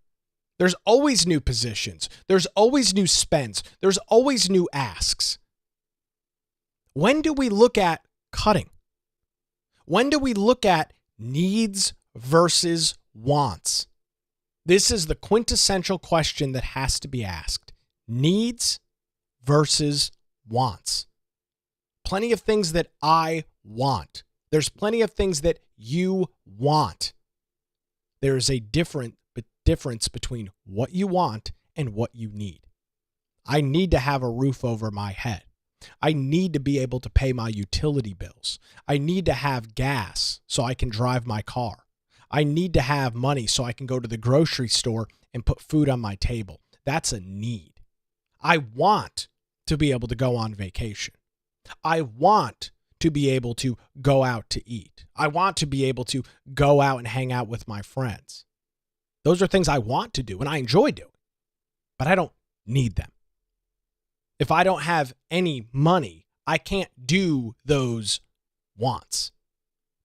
There's always new positions. There's always new spends. There's always new asks. When do we look at cutting? When do we look at needs versus wants? This is the quintessential question that has to be asked. Needs versus wants. Plenty of things that I want. There's plenty of things that you want. There is a difference between what you want and what you need. I need to have a roof over my head. I need to be able to pay my utility bills. I need to have gas so I can drive my car. I need to have money so I can go to the grocery store and put food on my table. That's a need. I want to be able to go on vacation. I want to be able to go out to eat. I want to be able to go out and hang out with my friends. Those are things I want to do and I enjoy doing, but I don't need them. If I don't have any money, I can't do those wants.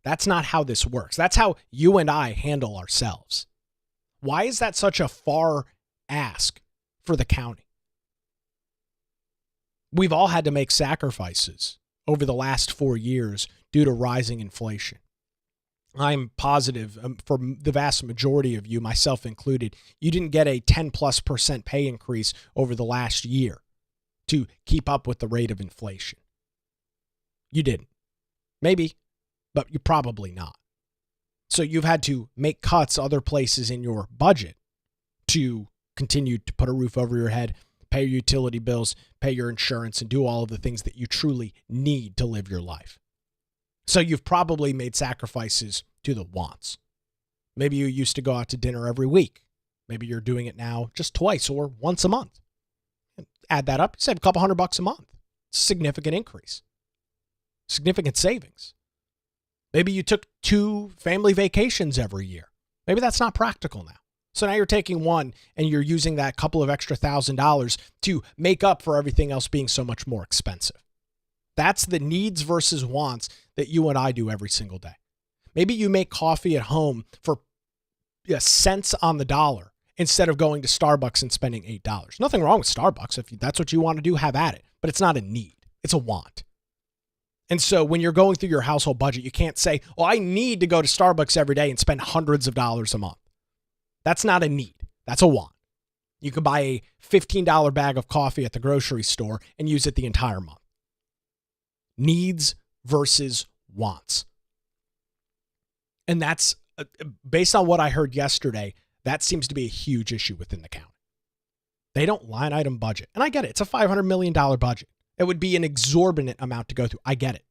That's not how this works. That's how you and I handle ourselves. Why is that such a far ask for the county? We've all had to make sacrifices over the last 4 years due to rising inflation. I'm positive for the vast majority of you, myself included, you didn't get a 10+% pay increase over the last year to keep up with the rate of inflation. You didn't. Maybe, but you're probably not. So you've had to make cuts other places in your budget to continue to put a roof over your head, pay your utility bills, pay your insurance, and do all of the things that you truly need to live your life. So you've probably made sacrifices to the wants. Maybe you used to go out to dinner every week. Maybe you're doing it now just twice or once a month. Add that up, save a couple $100 a month. It's a significant increase. Significant savings. Maybe you took 2 family vacations every year. Maybe that's not practical now. So now you're taking one and you're using that couple of extra $1,000 to make up for everything else being so much more expensive. That's the needs versus wants that you and I do every single day. Maybe you make coffee at home for cents on the dollar instead of going to Starbucks and spending $8. Nothing wrong with Starbucks. If that's what you want to do, have at it. But it's not a need. It's a want. And so when you're going through your household budget, you can't say, oh, I need to go to Starbucks every day and spend hundreds of dollars a month. That's not a need. That's a want. You can buy a $15 bag of coffee at the grocery store and use it the entire month. Needs versus wants. And that's, based on what I heard yesterday, that seems to be a huge issue within the county. They don't line item budget. And I get it. It's a $500 million budget. It would be an exorbitant amount to go through. I get it.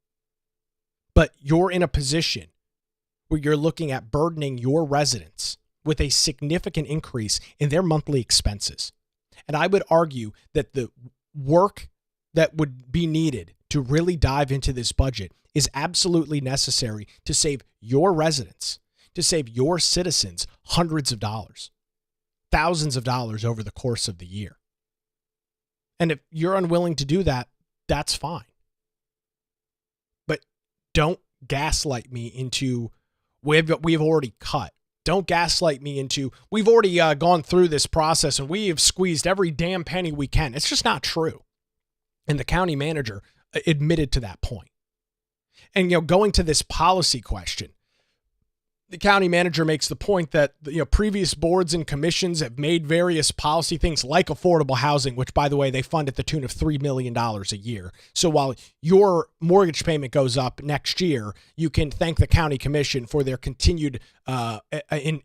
But you're in a position where you're looking at burdening your residents with a significant increase in their monthly expenses. And I would argue that the work that would be needed to really dive into this budget is absolutely necessary to save your residents, to save your citizens hundreds of dollars, thousands of dollars over the course of the year. And if you're unwilling to do that, that's fine. But don't gaslight me into we've already cut. Don't gaslight me into we've already gone through this process and we have squeezed every damn penny we can. It's just not true. And the county manager admitted to that point. And, going to this policy question, the county manager makes the point that, previous boards and commissions have made various policy things like affordable housing, which, by the way, they fund at the tune of $3 million a year. So while your mortgage payment goes up next year, you can thank the county commission for their continued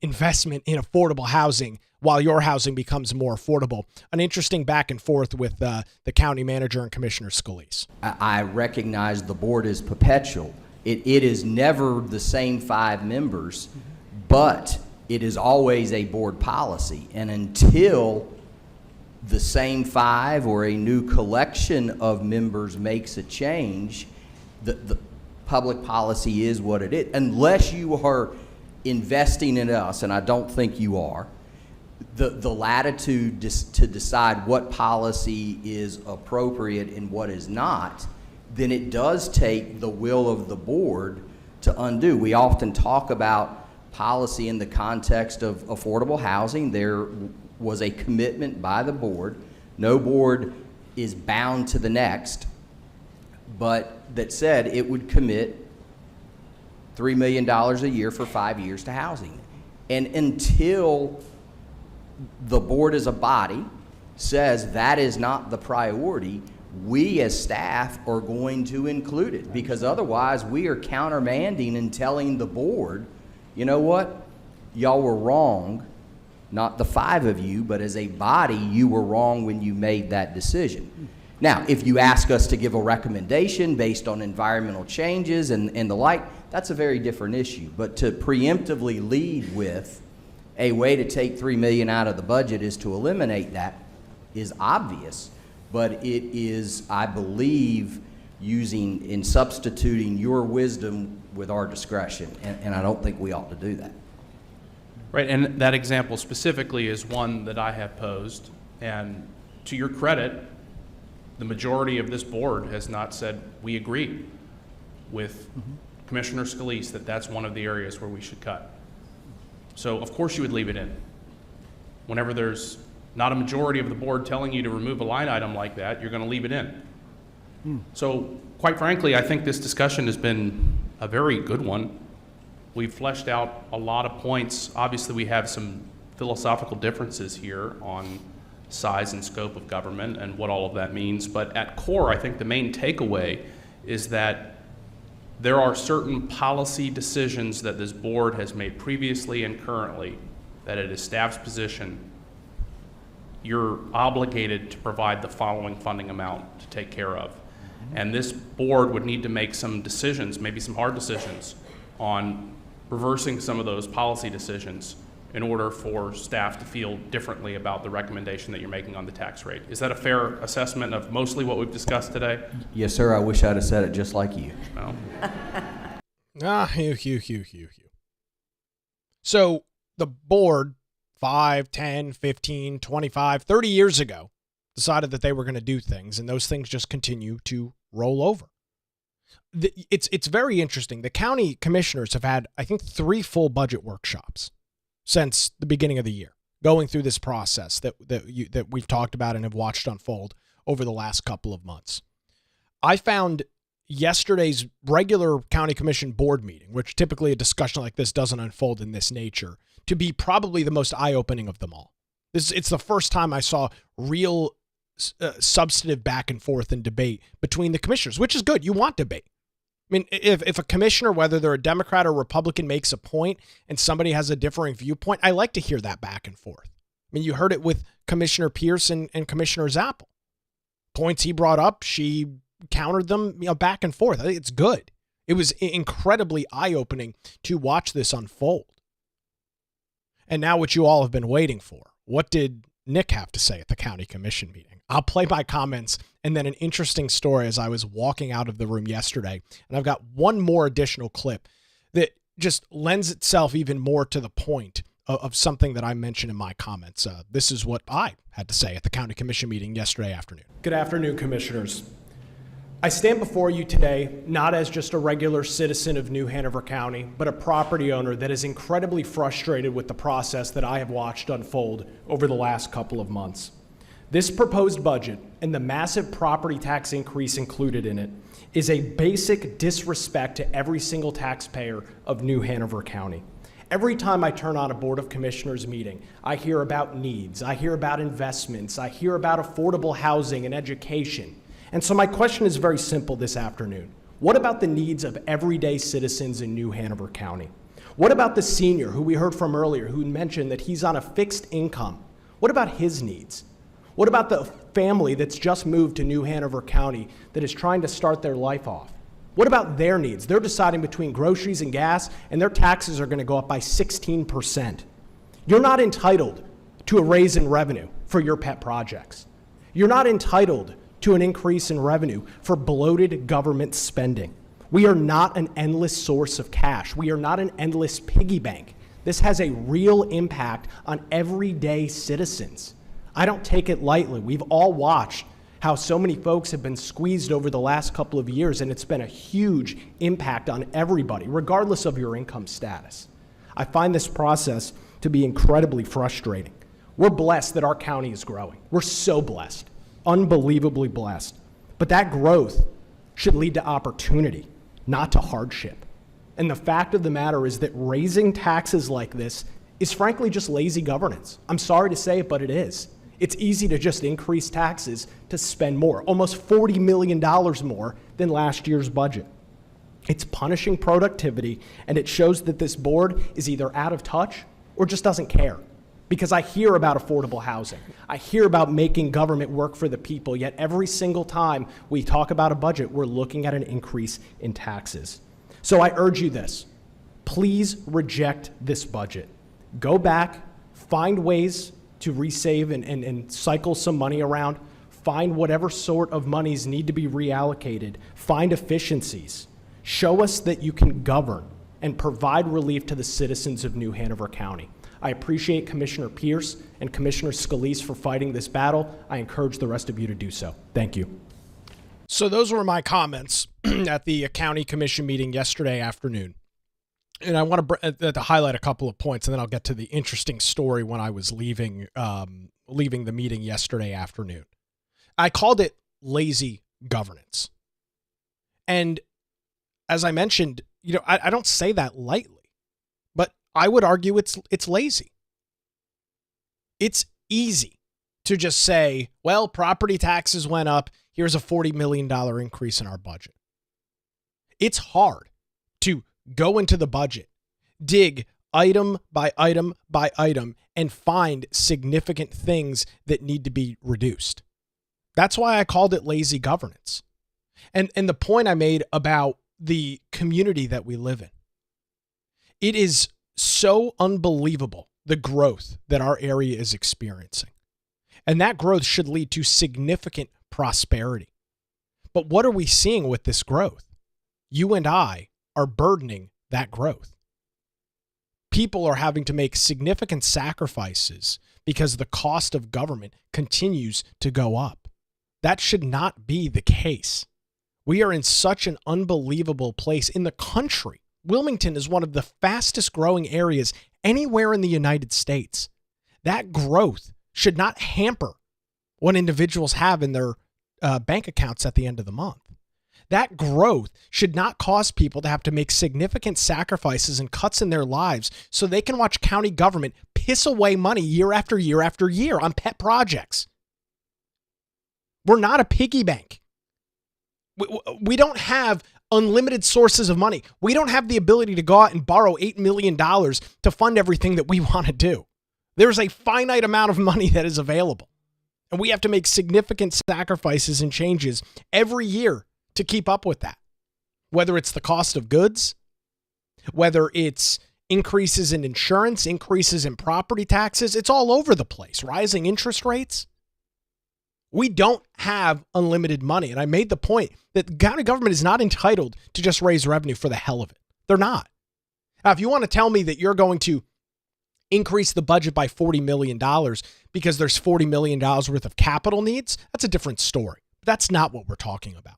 investment in affordable housing while your housing becomes more affordable. An interesting back and forth with the county manager and Commissioner Scalise. I recognize the board is perpetual. It is never the same 5 members, but it is always a board policy. And until the same 5 or a new collection of members makes a change, the public policy is what it is. Unless you are investing in us, and I don't think you are, the latitude to decide what policy is appropriate and what is not, then it does take the will of the board to undo. We often talk about policy in the context of affordable housing. There was a commitment by the board. No board is bound to the next, but that said it would commit $3 million a year for 5 years to housing. And until the board as a body says that is not the priority, we as staff are going to include it, because otherwise we are countermanding and telling the board, you know what, y'all were wrong, not the 5 of you, but as a body, you were wrong when you made that decision. Now, if you ask us to give a recommendation based on environmental changes and the like, that's a very different issue. But to preemptively lead with a way to take $3 million out of the budget is to eliminate that is obvious. But it is, I believe, using and substituting your wisdom with our discretion, and I don't think we ought to do that. Right, and that example specifically is one that I have posed, and to your credit, the majority of this board has not said we agree with Commissioner Scalise that that's one of the areas where we should cut. So of course you would leave it in. Whenever there's not a majority of the board telling you to remove a line item like that, you're going to leave it in. So quite frankly, I think this discussion has been a very good one. We've fleshed out a lot of points. Obviously, we have some philosophical differences here on size and scope of government and what all of that means. But at core, I think the main takeaway is that there are certain policy decisions that this board has made previously and currently that it is staff's position you're obligated to provide the following funding amount to take care of. And this board would need to make some decisions, maybe some hard decisions, on reversing some of those policy decisions in order for staff to feel differently about the recommendation that you're making on the tax rate. Is that a fair assessment of mostly what we've discussed today? Yes, sir. I wish I'd have said it just like you. No? Hugh. So the board 5, 10, 15, 25, 30 years ago decided that they were going to do things, and those things just continue to roll over. It's very interesting. The county commissioners have had, I think, 3 full budget workshops since the beginning of the year, going through this process that we've talked about and have watched unfold over the last couple of months. I found yesterday's regular county commission board meeting, which typically a discussion like this doesn't unfold in this nature, to be probably the most eye-opening of them all. It's the first time I saw real substantive back and forth and debate between the commissioners, which is good. You want debate. I mean, if a commissioner, whether they're a Democrat or Republican, makes a point and somebody has a differing viewpoint, I like to hear that back and forth. I mean, you heard it with Commissioner Pierce and Commissioner Zappel. Points he brought up, she countered them, back and forth. I think it's good. It was incredibly eye-opening to watch this unfold. And now what you all have been waiting for. What did Nick have to say at the county commission meeting? I'll play my comments and then an interesting story as I was walking out of the room yesterday. And I've got one more additional clip that just lends itself even more to the point of something that I mentioned in my comments. This is what I had to say at the county commission meeting yesterday afternoon. Good afternoon, commissioners. I stand before you today not as just a regular citizen of New Hanover County, but a property owner that is incredibly frustrated with the process that I have watched unfold over the last couple of months. This proposed budget and the massive property tax increase included in it is a basic disrespect to every single taxpayer of New Hanover County. Every time I turn on a Board of Commissioners meeting, I hear about needs, I hear about investments, I hear about affordable housing and education. And so my question is very simple this afternoon. What about the needs of everyday citizens in New Hanover County? What about the senior who we heard from earlier who mentioned that he's on a fixed income? What about his needs? What about the family that's just moved to New Hanover County that is trying to start their life off? What about their needs? They're deciding between groceries and gas, and their taxes are going to go up by 16%. You're not entitled to a raise in revenue for your pet projects. You're not entitled to an increase in revenue for bloated government spending. We are not an endless source of cash. We are not an endless piggy bank. This has a real impact on everyday citizens. I don't take it lightly. We've all watched how so many folks have been squeezed over the last couple of years, and it's been a huge impact on everybody, regardless of your income status. I find this process to be incredibly frustrating. We're blessed that our county is growing. We're so blessed, unbelievably blessed. But that growth should lead to opportunity, not to hardship. And the fact of the matter is that raising taxes like this is frankly just lazy governance. I'm sorry to say it, but it is. It's easy to just increase taxes to spend more, almost $40 million more than last year's budget. It's punishing productivity, and it shows that this board is either out of touch or just doesn't care. Because I hear about affordable housing. I hear about making government work for the people, yet every single time we talk about a budget, we're looking at an increase in taxes. So I urge you this. Please reject this budget. Go back, find ways to resave and cycle some money around, find whatever sort of monies need to be reallocated, find efficiencies, show us that you can govern and provide relief to the citizens of New Hanover County. I appreciate Commissioner Pierce and Commissioner Scalise for fighting this battle. I encourage the rest of you to do so. Thank you. So those were my comments at the county commission meeting yesterday afternoon. And I want to highlight a couple of points, and then I'll get to the interesting story when I was leaving the meeting yesterday afternoon. I called it lazy governance. And as I mentioned, I don't say that lightly, but I would argue it's lazy. It's easy to just say, well, property taxes went up. Here's a $40 million increase in our budget. It's hard to go into the budget, dig item by item by item, and find significant things that need to be reduced. That's why I called it lazy governance. And the point I made about the community that we live in, it is so unbelievable, the growth that our area is experiencing. And that growth should lead to significant prosperity. But what are we seeing with this growth? You and I are burdening that growth. People are having to make significant sacrifices because the cost of government continues to go up. That should not be the case. We are in such an unbelievable place in the country. Wilmington is one of the fastest growing areas anywhere in the United States. That growth should not hamper what individuals have in their bank accounts at the end of the month. That growth should not cause people to have to make significant sacrifices and cuts in their lives so they can watch county government piss away money year after year after year on pet projects. We're not a piggy bank. We don't have unlimited sources of money. We don't have the ability to go out and borrow $8 million to fund everything that we want to do. There's a finite amount of money that is available. And we have to make significant sacrifices and changes every year to keep up with that. Whether it's the cost of goods, whether it's increases in insurance, increases in property taxes. It's all over the place. Rising interest rates. We don't have unlimited money. And I made the point that the county government is not entitled to just raise revenue for the hell of it. They're not. Now, if you want to tell me that you're going to increase the budget by $40 million because there's $40 million worth of capital needs, that's a different story. That's not what we're talking about.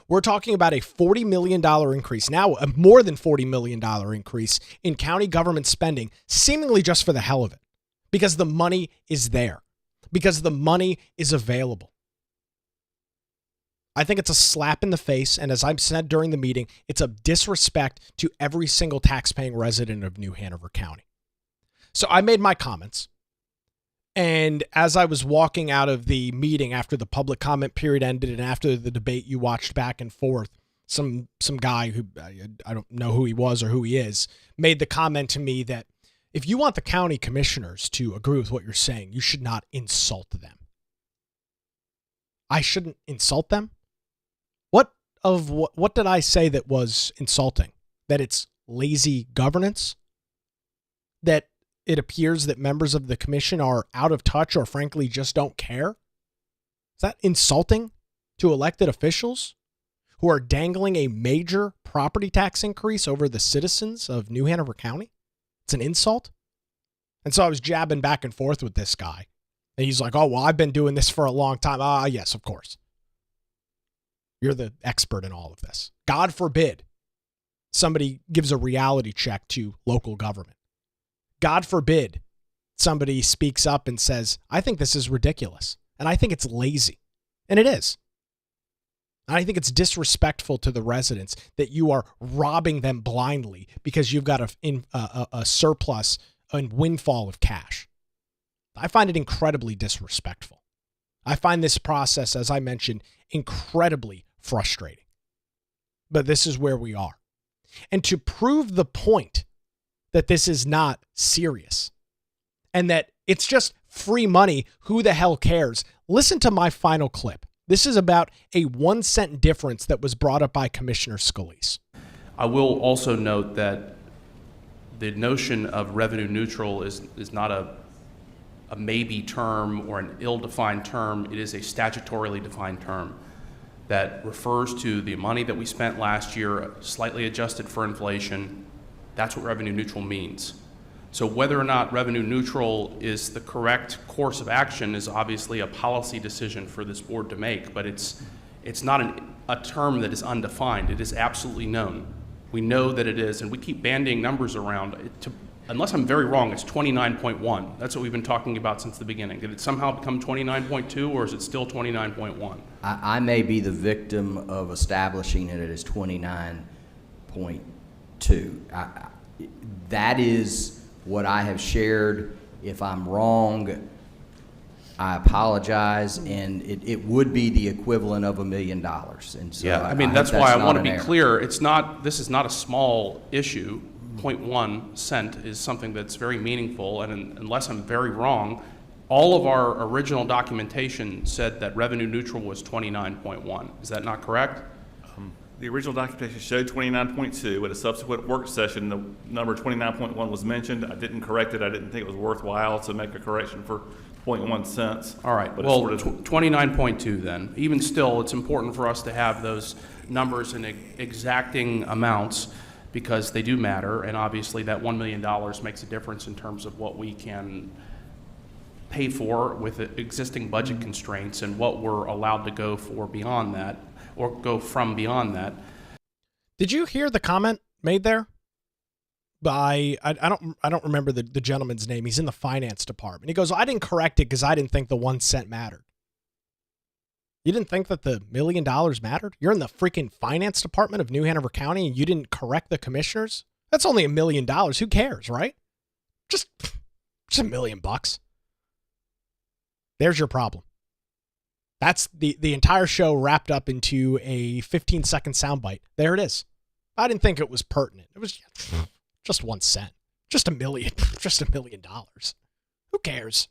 We're talking about a $40 million increase, now a more than $40 million increase in county government spending, seemingly just for the hell of it, because the money is there, because the money is available. I think it's a slap in the face, and as I've said during the meeting, it's a disrespect to every single taxpaying resident of New Hanover County. So I made my comments, and as I was walking out of the meeting after the public comment period ended and after the debate you watched back and forth, some guy who I don't know who he was or who he is made the comment to me that if you want the county commissioners to agree with what you're saying, you should not insult them. I shouldn't insult them? What did I say that was insulting? That it's lazy governance? That it appears that members of the commission are out of touch or frankly just don't care? Is that insulting to elected officials who are dangling a major property tax increase over the citizens of New Hanover County? It's an insult? And so I was jabbing back and forth with this guy. And he's like, oh, well, I've been doing this for a long time. Yes, of course. You're the expert in all of this. God forbid somebody gives a reality check to local government. God forbid somebody speaks up and says, I think this is ridiculous. And I think it's lazy. And it is. And I think it's disrespectful to the residents that you are robbing them blindly because you've got a surplus and windfall of cash. I find it incredibly disrespectful. I find this process, as I mentioned, incredibly frustrating. But this is where we are. And to prove the point that this is not serious and that it's just free money, who the hell cares? Listen to my final clip. This is about a 1 cent difference that was brought up by Commissioner Scalise. I will also note that the notion of revenue neutral is not a maybe term or an ill-defined term. It is a statutorily defined term that refers to the money that we spent last year, slightly adjusted for inflation. That's what revenue neutral means. So whether or not revenue neutral is the correct course of action is obviously a policy decision for this board to make, but it's not a term that is undefined. It is absolutely known. We know that it is, and we keep bandying numbers around. Unless I'm very wrong, it's 29.1. That's what we've been talking about since the beginning. Did it somehow become 29.2, or is it still 29.1? I may be the victim of establishing it as 29.2. That is what I have shared. If I'm wrong, I apologize, and it would be the equivalent of $1 million. And so Yeah, I mean, hope that's why I not want to an be error. clear. This is not a small issue. 0.1 cent is something that's very meaningful, and unless I'm very wrong, all of our original documentation said that revenue neutral was 29.1. Is that not correct? The original documentation showed 29.2. At a subsequent work session, the number 29.1 was mentioned. I didn't correct it. I didn't think it was worthwhile to make a correction for 0.1 cents. All right, But well, it's sort of- 29.2 then. Even still, it's important for us to have those numbers in exacting amounts because they do matter, and obviously that $1 million makes a difference in terms of what we can pay for with existing budget constraints and what we're allowed to go for beyond that, or go from beyond that. Did you hear the comment made there? By I don't remember the gentleman's name. He's in the finance department. He goes, I didn't correct it because I didn't think the 1 cent mattered. You didn't think that the $1 million mattered? You're in the freaking finance department of New Hanover County and you didn't correct the commissioners? That's only $1 million. Who cares, right? Just $1 million bucks. There's your problem. That's the entire show wrapped up into a 15-second soundbite. There it is. I didn't think it was pertinent. It was just 1 cent. Just $1 million. Just $1 million. Who cares?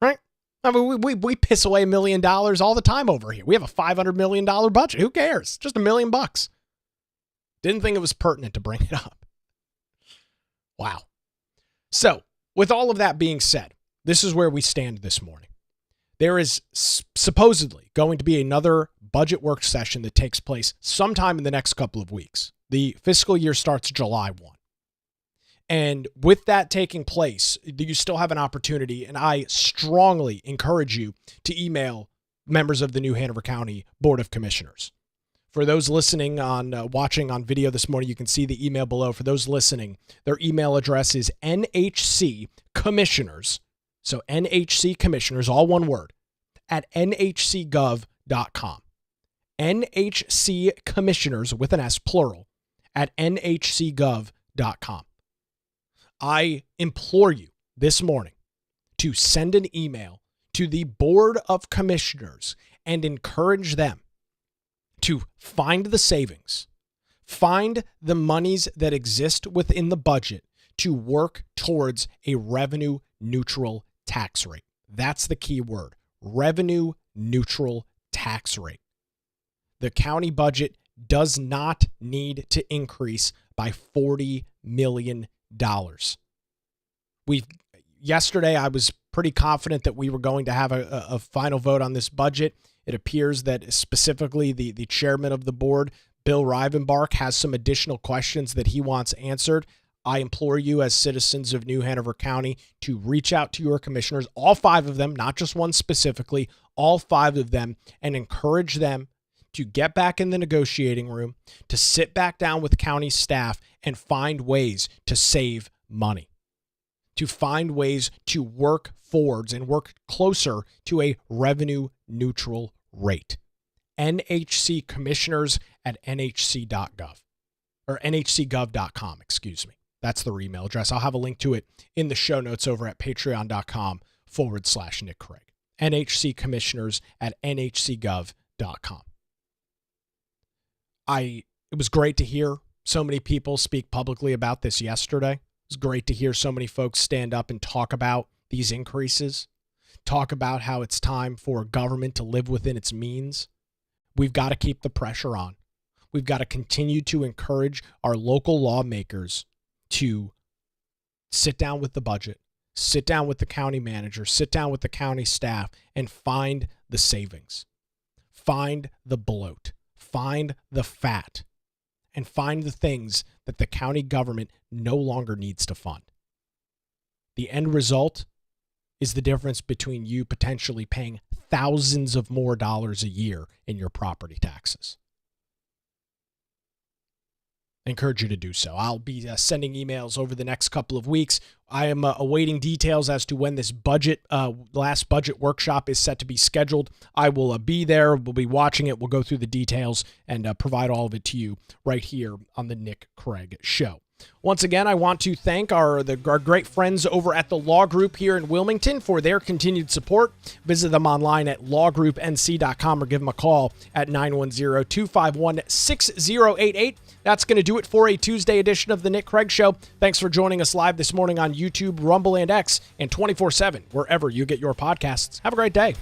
Right? I mean, we piss away $1 million all the time over here. We have a $500 million budget. Who cares? Just $1 million bucks. Didn't think it was pertinent to bring it up. Wow. So, with all of that being said, this is where we stand this morning. There is supposedly going to be another budget work session that takes place sometime in the next couple of weeks. The fiscal year starts July 1. And with that taking place, you still have an opportunity, and I strongly encourage you to email members of the New Hanover County Board of Commissioners. For those listening on watching on video this morning, you can see the email below. For those listening, their email address is nhccommissioners, so NHC Commissioners, all one word, at nhcgov.com. NHC Commissioners, with an S, plural, at nhcgov.com. I implore you this morning to send an email to the Board of Commissioners and encourage them to find the savings, find the monies that exist within the budget to work towards a revenue neutral tax rate. That's the key word, revenue neutral tax rate. The county budget does not need to increase by $40 million. Yesterday, I was pretty confident that we were going to have a final vote on this budget. It appears that specifically the chairman of the board, Bill Rivenbark, has some additional questions that he wants answered. I implore you as citizens of New Hanover County to reach out to your commissioners, all 5 of them, not just one specifically, all 5 of them, and encourage them to get back in the negotiating room, to sit back down with county staff and find ways to save money, to find ways to work forwards and work closer to a revenue neutral rate. NHC Commissioners at nhc.gov or nhcgov.com, excuse me. That's their email address. I'll have a link to it in the show notes over at patreon.com/Nick Craig. NHC Commissioners at nhcgov.com. It was great to hear so many people speak publicly about this yesterday. It was great to hear so many folks stand up and talk about these increases, talk about how it's time for government to live within its means. We've got to keep the pressure on. We've got to continue to encourage our local lawmakers to sit down with the budget, sit down with the county manager, sit down with the county staff, and find the savings, find the bloat, find the fat, and find the things that the county government no longer needs to fund. The end result is the difference between you potentially paying thousands of more dollars a year in your property taxes. I encourage you to do so. I'll be sending emails over the next couple of weeks. I am awaiting details as to when this last budget workshop is set to be scheduled. I will be there. We'll be watching it. We'll go through the details and provide all of it to you right here on the Nick Craig Show. Once again, I want to thank our great friends over at the Law Group here in Wilmington for their continued support. Visit them online at lawgroupnc.com or give them a call at 910-251-6088. That's going to do it for a Tuesday edition of the Nick Craig Show. Thanks for joining us live this morning on YouTube, Rumble, and X, and 24/7, wherever you get your podcasts. Have a great day.